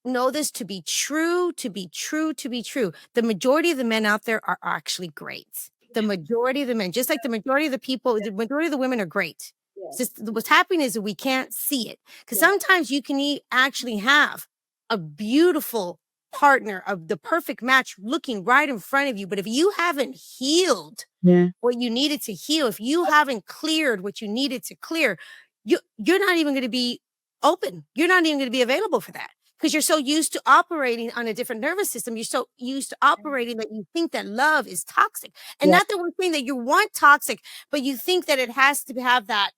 know this to be true, to be true, to be true. The majority of the men out there are actually great. The majority of the men, just like the majority of the people, the majority of the women are great. It's just what's happening is that we can't see it. Because sometimes you can actually have a beautiful partner of the perfect match looking right in front of you. But if you haven't healed Yeah. what you needed to heal, if you haven't cleared what you needed to clear, you're not even going to be open. You're not even going to be available for that because you're so used to operating on a different nervous system. You're so used to operating that you think that love is toxic. And Yeah. not that we're saying that you want toxic, but you think that it has to have that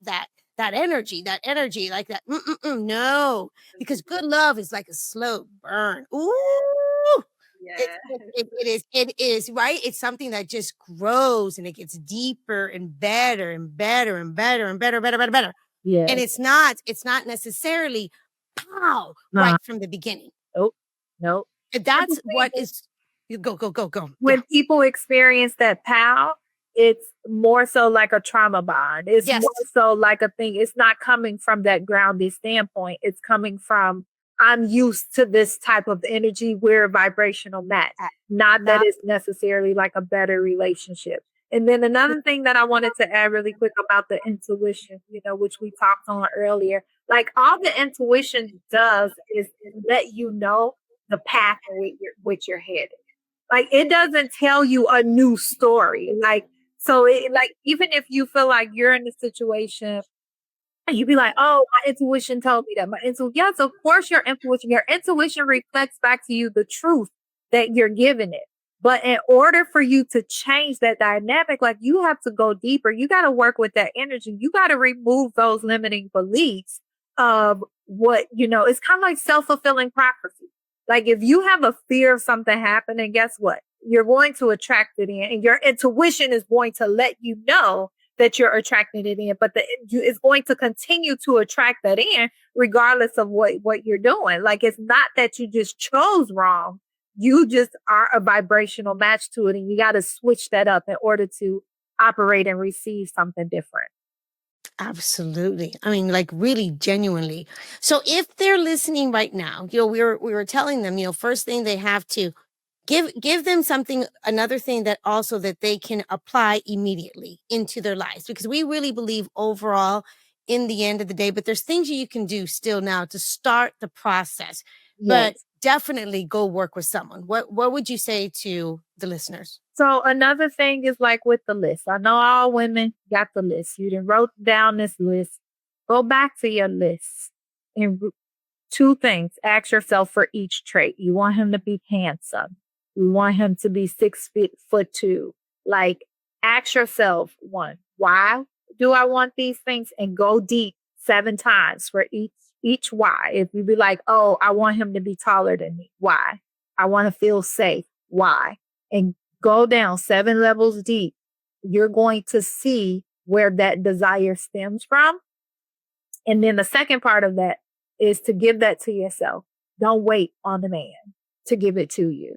energy like that. No, because good love is like a slow burn. Ooh. It is right. It's something that just grows and it gets deeper and better and better and better and better, better. Yeah. And it's not necessarily pow Nah. right from the beginning. Nope. Nope. That's what is you go. Yeah. When people experience that pow, it's more so like a trauma bond. It's Yes. more so like a thing. It's not coming from that grounded standpoint. It's coming from I'm used to this type of energy. We're a vibrational match. Not that it's necessarily like a better relationship. And then another thing that I wanted to add really quick about the intuition, which we talked on earlier, like all the intuition does is let you know the path which you're headed. Like it doesn't tell you a new story. Like so, like even if you feel like you're in a situation and you be like, "Oh, my intuition told me that." Yes, of course, your intuition reflects back to you the truth that you're giving it. But in order for you to change that dynamic, like you have to go deeper. You got to work with that energy. You got to remove those limiting beliefs of what, it's kind of like self-fulfilling prophecy. Like if you have a fear of something happening, guess what? You're going to attract it in, and your intuition is going to let you know that you're attracting it in, but it's going to continue to attract that in regardless of what you're doing. Like it's not that you just chose wrong. You just are a vibrational match to it, and you got to switch that up in order to operate and receive something different. Absolutely. I mean, like really genuinely. So if they're listening right now, we were telling them, first thing they have to give them something, another thing that also that they can apply immediately into their lives, because we really believe overall in the end of the day, but there's things you can do still now to start the process, but Yes. definitely go work with someone. What would you say to the listeners? So another thing is like with the list. I know all women got the list. You done wrote down this list. Go back to your list and two things. Ask yourself for each trait. You want him to be handsome. You want him to be 6 foot two. Like, ask yourself one, why do I want these things? And go deep 7 times for each why. If you be like, oh, I want him to be taller than me. Why? I want to feel safe. Why? And go down 7 levels deep. You're going to see where that desire stems from. And then the second part of that is to give that to yourself. Don't wait on the man to give it to you.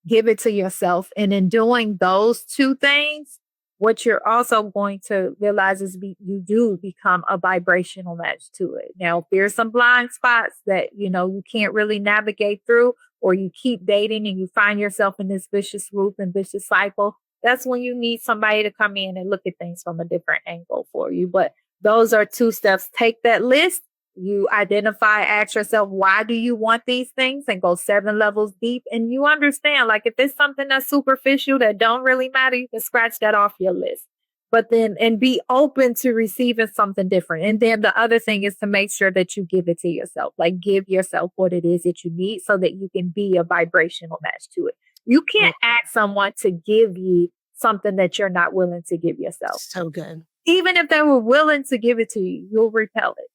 Give it to yourself. And in doing those two things, what you're also going to realize is you do become a vibrational match to it. Now, if there's some blind spots that, you can't really navigate through, or you keep dating and you find yourself in this vicious loop and vicious cycle, that's when you need somebody to come in and look at things from a different angle for you. But those are 2 steps. Take that list. You identify, ask yourself, why do you want these things? And go 7 levels deep. And you understand, like, if it's something that's superficial that don't really matter, you can scratch that off your list. But then, and be open to receiving something different. And then the other thing is to make sure that you give it to yourself. Like, give yourself what it is that you need so that you can be a vibrational match to it. You can't ask someone to give you something that you're not willing to give yourself. So good. Even if they were willing to give it to you, you'll repel it.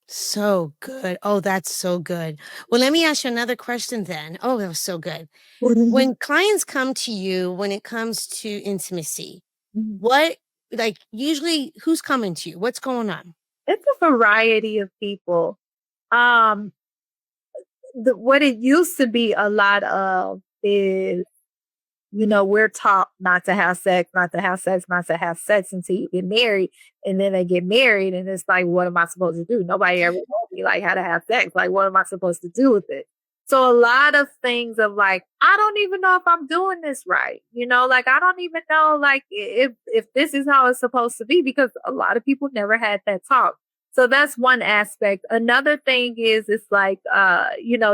So good. Oh, that's so good. Well, let me ask you another question then. Oh, that was so good. When clients come to you, when it comes to intimacy, what, like, usually who's coming to you? What's going on? It's a variety of people. What it used to be a lot of is, we're taught not to have sex, not to have sex, not to have sex until you get married. And then they get married and it's like, what am I supposed to do? Nobody ever told me like how to have sex. Like, what am I supposed to do with it? So a lot of things of like, I don't even know if I'm doing this right. Like, I don't even know like if this is how it's supposed to be, because a lot of people never had that talk. So that's one aspect. Another thing is it's like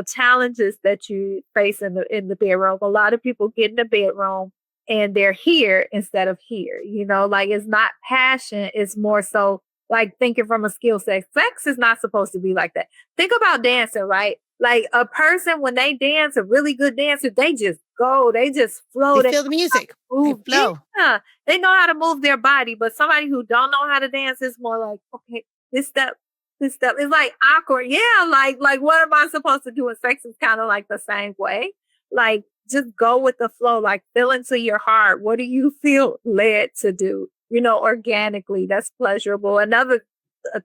challenges that you face in the bedroom. A lot of people get in the bedroom and they're here instead of here. Like, it's not passion, it's more so like thinking from a skill set. Sex is not supposed to be like that. Think about dancing, right? Like, a person, when they dance, a really good dancer, they just go, they just flow. They feel the music. They flow. Yeah. They know how to move their body, but somebody who don't know how to dance is more like, okay, this step. It's like awkward. Yeah. Like what am I supposed to do? And sex is kind of like the same way. Like, just go with the flow, like feel into your heart. What do you feel led to do? Organically, that's pleasurable. A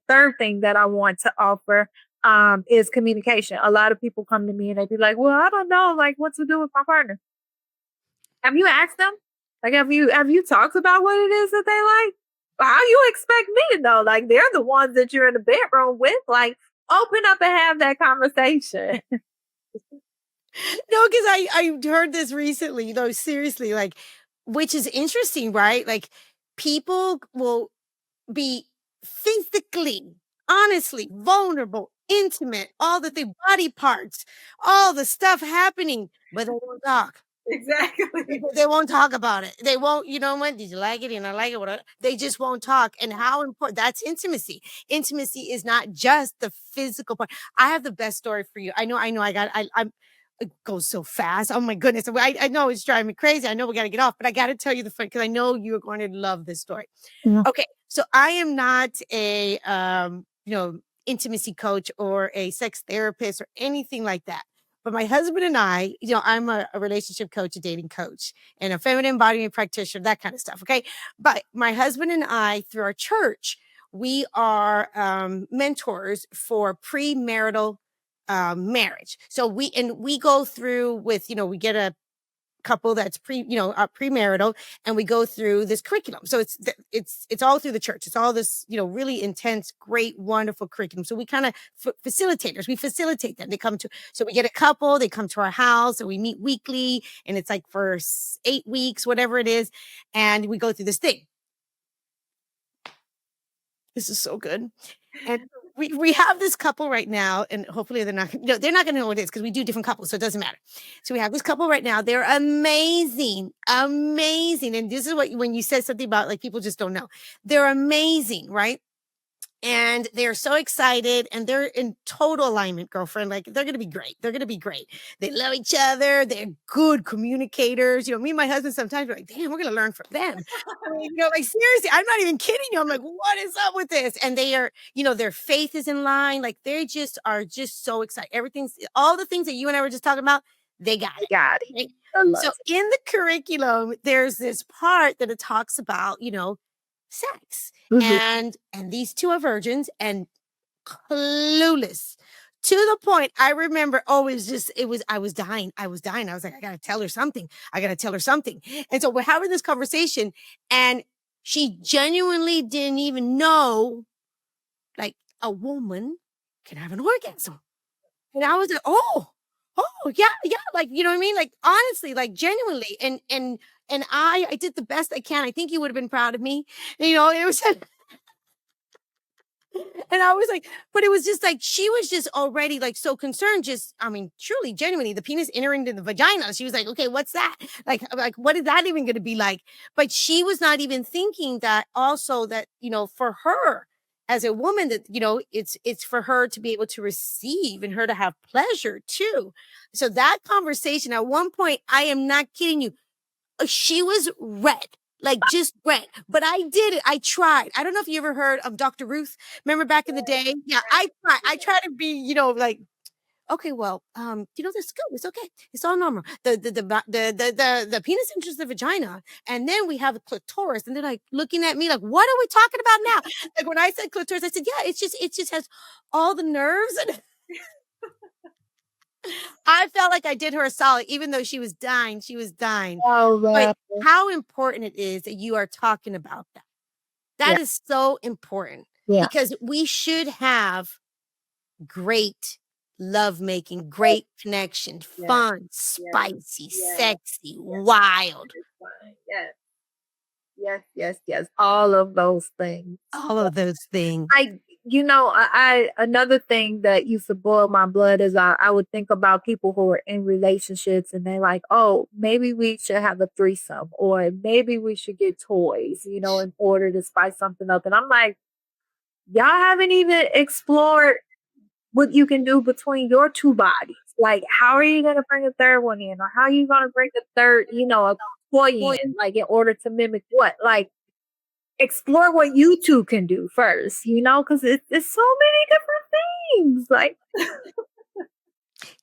third thing that I want to offer is communication. A lot of people come to me and they be like, well, I don't know, like, what to do with my partner. Have you asked them? Like, have you talked about what it is that they like? How you expect me to know? Like, they're the ones that you're in the bedroom with. Like, open up and have that conversation. No, because I heard this recently, seriously, like, which is interesting, right? Like, people will be physically, honestly, vulnerable, intimate, all the body parts, all the stuff happening, but they won't talk. Exactly. They won't talk about it. They won't, what? Did you like it? You not like it? Whatever. They just won't talk. And how important, that's intimacy. Intimacy is not just the physical part. I have the best story for you. I know. It goes so fast. Oh my goodness. I know it's driving me crazy. I know we got to get off, but I got to tell you the fun, because I know you're going to love this story. Yeah. Okay. So I am not a, intimacy coach or a sex therapist or anything like that. But my husband and I, I'm a relationship coach, a dating coach, and a feminine embodiment practitioner, that kind of stuff. Okay. But my husband and I, through our church, we are mentors for premarital marriage. So we go through with, we get a couple that's premarital, and we go through this curriculum. So it's all through the church. It's all this, really intense, great, wonderful curriculum. So we kind of facilitators, we facilitate them. So we get a couple, they come to our house and we meet weekly, and it's like for 8 weeks, whatever it is. And we go through this thing. This is so good. And we have this couple right now, and hopefully they're not going to know what it is, because we do different couples, so it doesn't matter. So we have this couple right now. They're amazing. And this is when you said something about like people just don't know. They're amazing, right? And they're so excited and they're in total alignment, girlfriend. Like, they're going to be great. They're going to be great. They love each other. They're good communicators. You know, me and my husband sometimes are like, damn, we're going to learn from them. I mean, you know, like, seriously, I'm not even kidding you. I'm like, what is up with this? And they are, you know, their faith is in line. Like, they just are just so excited. Everything's, all the things that you and I were just talking about, they got it. Got it. Right? I love So it. in the curriculum, there's this part that it talks about, you know, sex. Mhm. And these two are virgins and clueless to the point. I remember, oh, I was dying. I was dying. I was like, I gotta tell her something. I gotta tell her something. And so we're having this conversation, and she genuinely didn't even know, like, a woman can have an orgasm. And I was like, oh, yeah, like, you know what I mean? Like, honestly, like, genuinely. And I did the best I can. I think you would have been proud of me. You know, it was and I was like, but it was just like, she was just already like so concerned, just, I mean, truly, genuinely, the penis entering into the vagina. She was like, okay, what's that? Like, what is that even going to be like? But she was not even thinking that also that, you know, for her as a woman, that, you know, it's for her to be able to receive and her to have pleasure too. So that conversation at one point, I am not kidding you, she was red, like just red. But I did it. I tried. I don't know if you ever heard of Dr. Ruth. Remember back in the day? Yeah, I tried. I try to be, you know, like, okay, well, you know, this is good. It's okay. It's all normal. The penis enters the vagina, and then we have a clitoris, and they're like looking at me like, what are we talking about now? Like, when I said clitoris, I said, yeah, it just has all the nerves. And I felt like I did her a solid, even though she was dying. She was dying. Oh, But wow. how important it is that you are talking about that. Yeah. That is so important Yeah. because we should have great lovemaking, great connection, Yes. fun, Yes. spicy, Yes. sexy, Yes. wild. It's fine. Yes. Yes. Yes. Yes. All of those things. All of those things. I another thing that used to boil my blood is I would think about people who are in relationships and they're like, oh, maybe we should have a threesome or maybe we should get toys, you know, in order to spice something up. And I'm like, y'all haven't even explored what you can do between your two bodies. Like, how are you going to bring a third one in? Or how are you going to bring a third, you know, a toy in, like, in order to mimic what? Like, explore what you two can do first, you know, because it's so many different things. Like,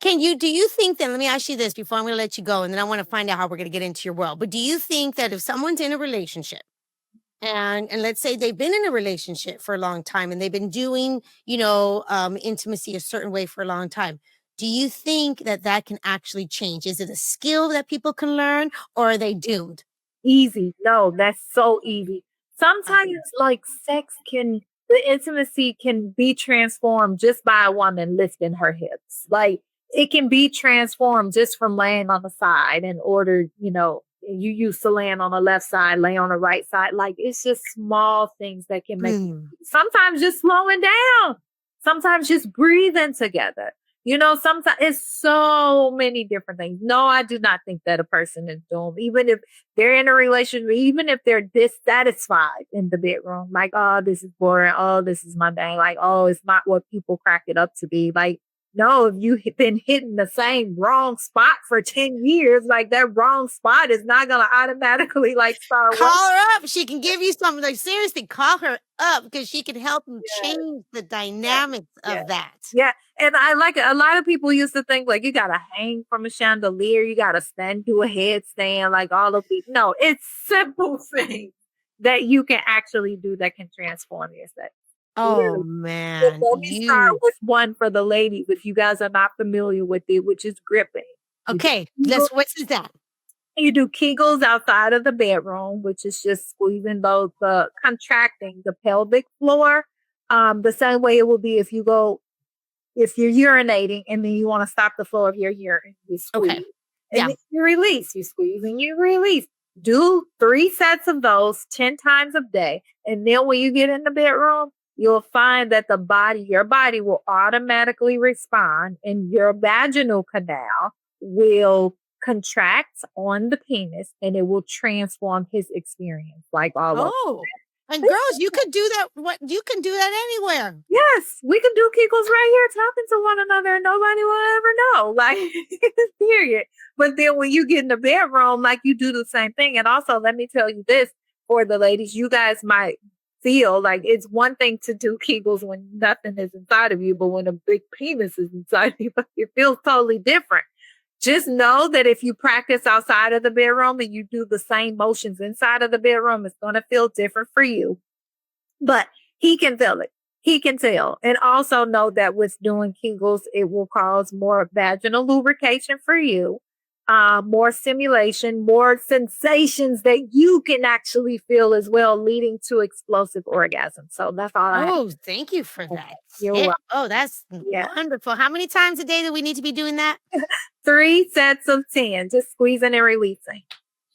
Do you think then, let me ask you this before I'm going to let you go, and then I want to find out how we're going to get into your world. But do you think that if someone's in a relationship, and let's say they've been in a relationship for a long time and they've been doing, you know, intimacy a certain way for a long time, do you think that that can actually change? Is it a skill that people can learn, or are they doomed? easy. No, that's so easy. Sometimes, like, the intimacy can be transformed just by a woman lifting her hips. Like, it can be transformed just from laying on the side in order, you know, you used to laying on the left side, lay on the right side. Like, it's just small things that can make Mm. sometimes just slowing down, sometimes just breathing together. You know, sometimes it's so many different things. No, I do not think that a person is doomed, even if they're in a relationship, even if they're dissatisfied in the bedroom, like, oh, this is boring. Oh, this is mundane. Like, oh, it's not what people crack it up to be. Like, no, if you've been hitting the same wrong spot for 10 years, like that wrong spot is not going to automatically like start working. Call her up. She can give you something. Like, seriously, call her up because she can help you Yes, change the yes, dynamics yes. of that. Yeah. And I like it. A lot of people used to think like you got to hang from a chandelier, you got to stand to a headstand, like all of these. No, it's simple things that you can actually do that can transform your sex. Oh, Literally. Well, man. let me start with one for the ladies if you guys are not familiar with it, which is gripping. You do Okay, Kegels, what's that? you do Kegels outside of the bedroom, which is just squeezing those, contracting the pelvic floor. The same way it will be if you're urinating and then you want to stop the flow of your urine, you Okay. squeeze. And Yeah. then you release. You squeeze and you release. Do 3 sets of those 10 times a day. And then when you get in the bedroom, you'll find that your body will automatically respond and your vaginal canal will contract on the penis and it will transform his experience like all over. Oh, And girls, you could do that. You can do that anywhere. Yes, we can do Kegels right here talking to one another and nobody will ever know. Like, period. But then when you get in the bedroom, like you do the same thing. And also, let me tell you this for the ladies, you guys might feel like it's one thing to do Kegels when nothing is inside of you, but when a big penis is inside of you, it feels totally different. Just know that if you practice outside of the bedroom and you do the same motions inside of the bedroom, it's going to feel different for you. But he can feel it. He can tell. And also know that with doing Kegels, it will cause more vaginal lubrication for you, more stimulation, more sensations that you can actually feel as well, leading to explosive orgasms. So that's all I have. Oh, thank you for that. You're tip. welcome. Oh, that's wonderful. How many times a day do we need to be doing that? 3 sets of 10, just squeezing and releasing.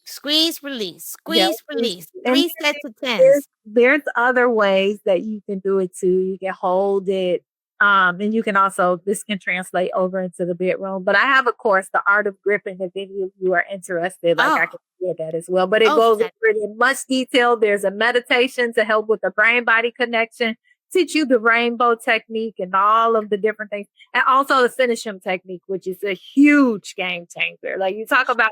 Squeeze, release, squeeze, release. And 3 sets of 10s. There's other ways that you can do it too. You can hold it. And you can also, this can translate over into the bedroom. But I have a course, The Art of Gripping, if any of you are interested. Like I can share that as well. But it goes in pretty much detail. There's a meditation to help with the brain-body connection, teach you the rainbow technique and all of the different things. And also the finish him technique, which is a huge game changer. Like you talk about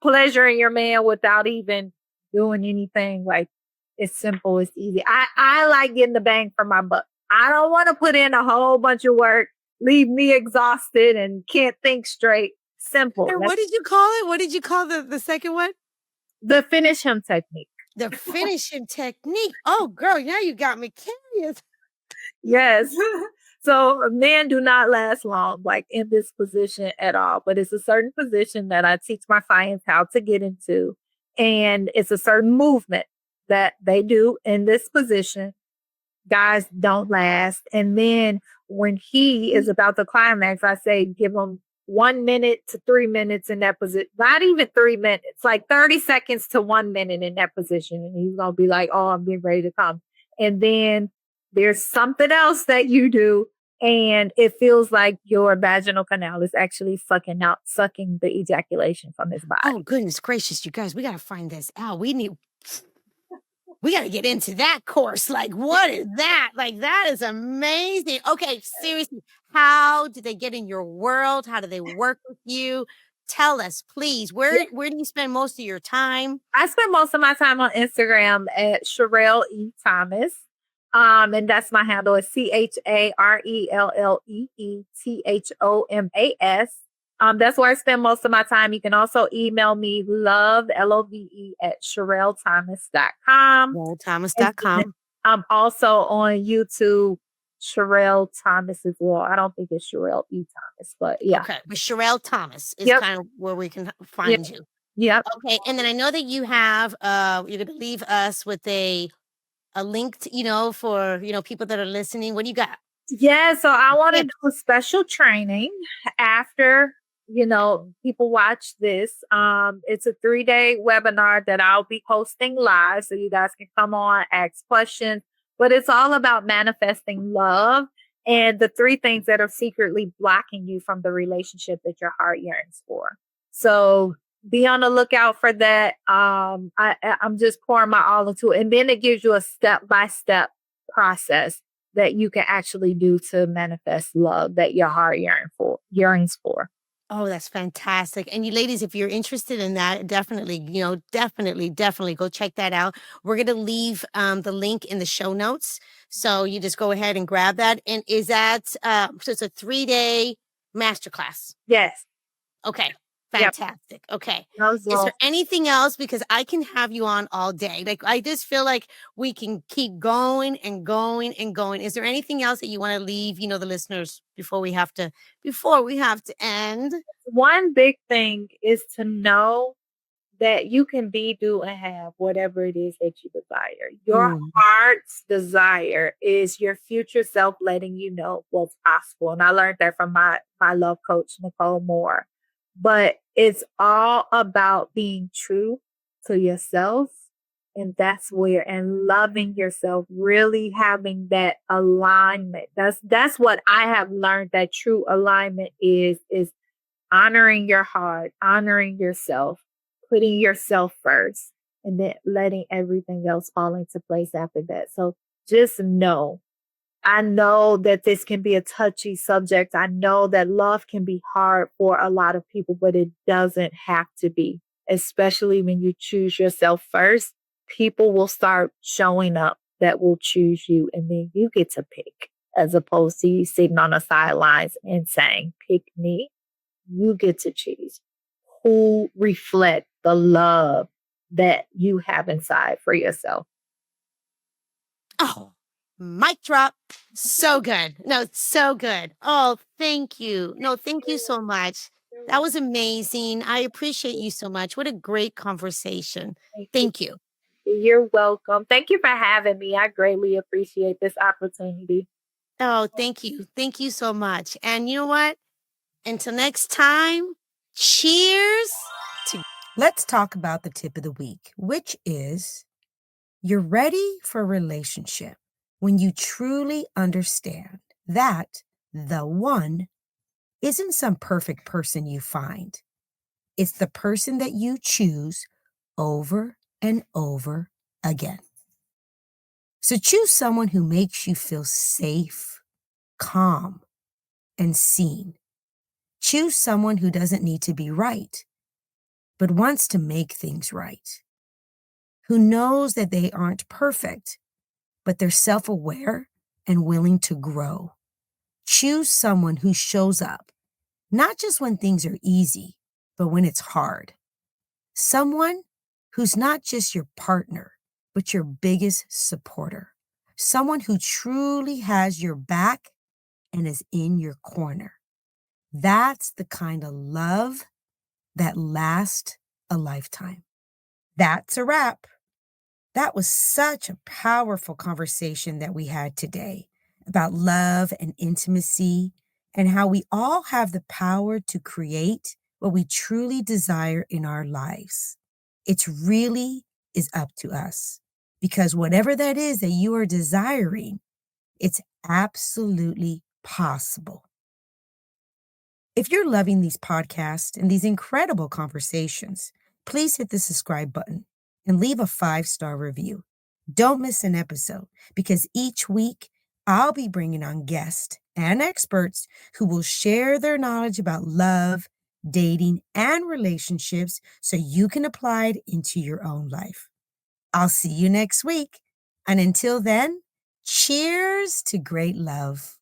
pleasuring your man without even doing anything. Like it's simple, it's easy. I like getting the bang for my buck. I don't want to put in a whole bunch of work, leave me exhausted and can't think straight. Simple. And what did you call it? What did you call the second one? The finish him technique. The finish him technique. Oh, girl, now you got me curious. Yes. So men do not last long, like in this position at all. But it's a certain position that I teach my clients how to get into. And it's a certain movement that they do in this position. Guys don't last. And then when he is about to climax, I say, give him 1 minute to 3 minutes in that position. Not even 3 minutes, like 30 seconds to 1 minute in that position. And he's going to be like, oh, I'm getting ready to come. And then there's something else that you do. And it feels like your vaginal canal is actually sucking the ejaculation from his body. Oh, goodness gracious, you guys, we got to find this out. We got to get into that course. Like, what is that? Like, that is amazing. Okay, seriously, how do they get in your world? How do they work with you? Tell us, please. Where do you spend most of your time? I spend most of my time on Instagram at Charelle E. Thomas. And that's my handle is CharelleeThomas. That's where I spend most of my time. You can also email me love, LOVE at CharelleThomas.com. CharelleThomas.com. I'm also on YouTube, Charelle Thomas as well. I don't think it's Charelle E. Thomas, but yeah. Okay, but Charelle Thomas is kind of where we can find you. Yep. Okay, and then I know that you have, you're going to leave us with a link to, for, people that are listening. What do you got? Yeah, so I want to do a special training after, people watch this. It's a 3-day webinar that I'll be hosting live. So you guys can come on, ask questions, but it's all about manifesting love and the 3 things that are secretly blocking you from the relationship that your heart yearns for. So be on the lookout for that. I'm just pouring my all into it. And then it gives you a step-by-step process that you can actually do to manifest love that your heart yearns for. Oh, that's fantastic. And you ladies, if you're interested in that, definitely go check that out. We're going to leave the link in the show notes. So you just go ahead and grab that. And is that, so it's a 3-day masterclass? Yes. Okay. Fantastic. Yep. Okay. Is there anything else? Because I can have you on all day. Like, I just feel like we can keep going and going and going. Is there anything else that you want to leave, the listeners before we have to end? One big thing is to know that you can be, do, and have whatever it is that you desire. Your heart's desire is your future self letting you know what's possible. And I learned that from my love coach, Nicole Moore. But it's all about being true to yourself. And that's and loving yourself, really having that alignment. That's what I have learned that true alignment is honoring your heart, honoring yourself, putting yourself first. and then letting everything else fall into place after that. So just know, I know that this can be a touchy subject. I know that love can be hard for a lot of people, but it doesn't have to be, especially when you choose yourself first. People will start showing up that will choose you, and then you get to pick, as opposed to you sitting on the sidelines and saying, pick me. You get to choose who reflect the love that you have inside for yourself. Oh, mic drop. So good. No, so good. Oh, thank you. No, thank you so much. That was amazing. I appreciate you so much. What a great conversation. Thank you. Thank you. You're welcome. Thank you for having me. I greatly appreciate this opportunity. Oh, thank you. Thank you so much. And you know what? Until next time, cheers to. Let's talk about the tip of the week, which is you're ready for a relationship when you truly understand that the one isn't some perfect person you find. It's the person that you choose over and over again. So choose someone who makes you feel safe, calm, and seen. Choose someone who doesn't need to be right, but wants to make things right. Who knows that they aren't perfect, but they're self-aware and willing to grow. Choose someone who shows up, not just when things are easy, but when it's hard. Someone who's not just your partner, but your biggest supporter. Someone who truly has your back and is in your corner. That's the kind of love that lasts a lifetime. That's a wrap. That was such a powerful conversation that we had today about love and intimacy and how we all have the power to create what we truly desire in our lives. It really is up to us because whatever that is that you are desiring, it's absolutely possible. If you're loving these podcasts and these incredible conversations, please hit the subscribe button and leave a 5-star review. Don't miss an episode because each week I'll be bringing on guests and experts who will share their knowledge about love, dating, and relationships so you can apply it into your own life. I'll see you next week. And until then, cheers to great love.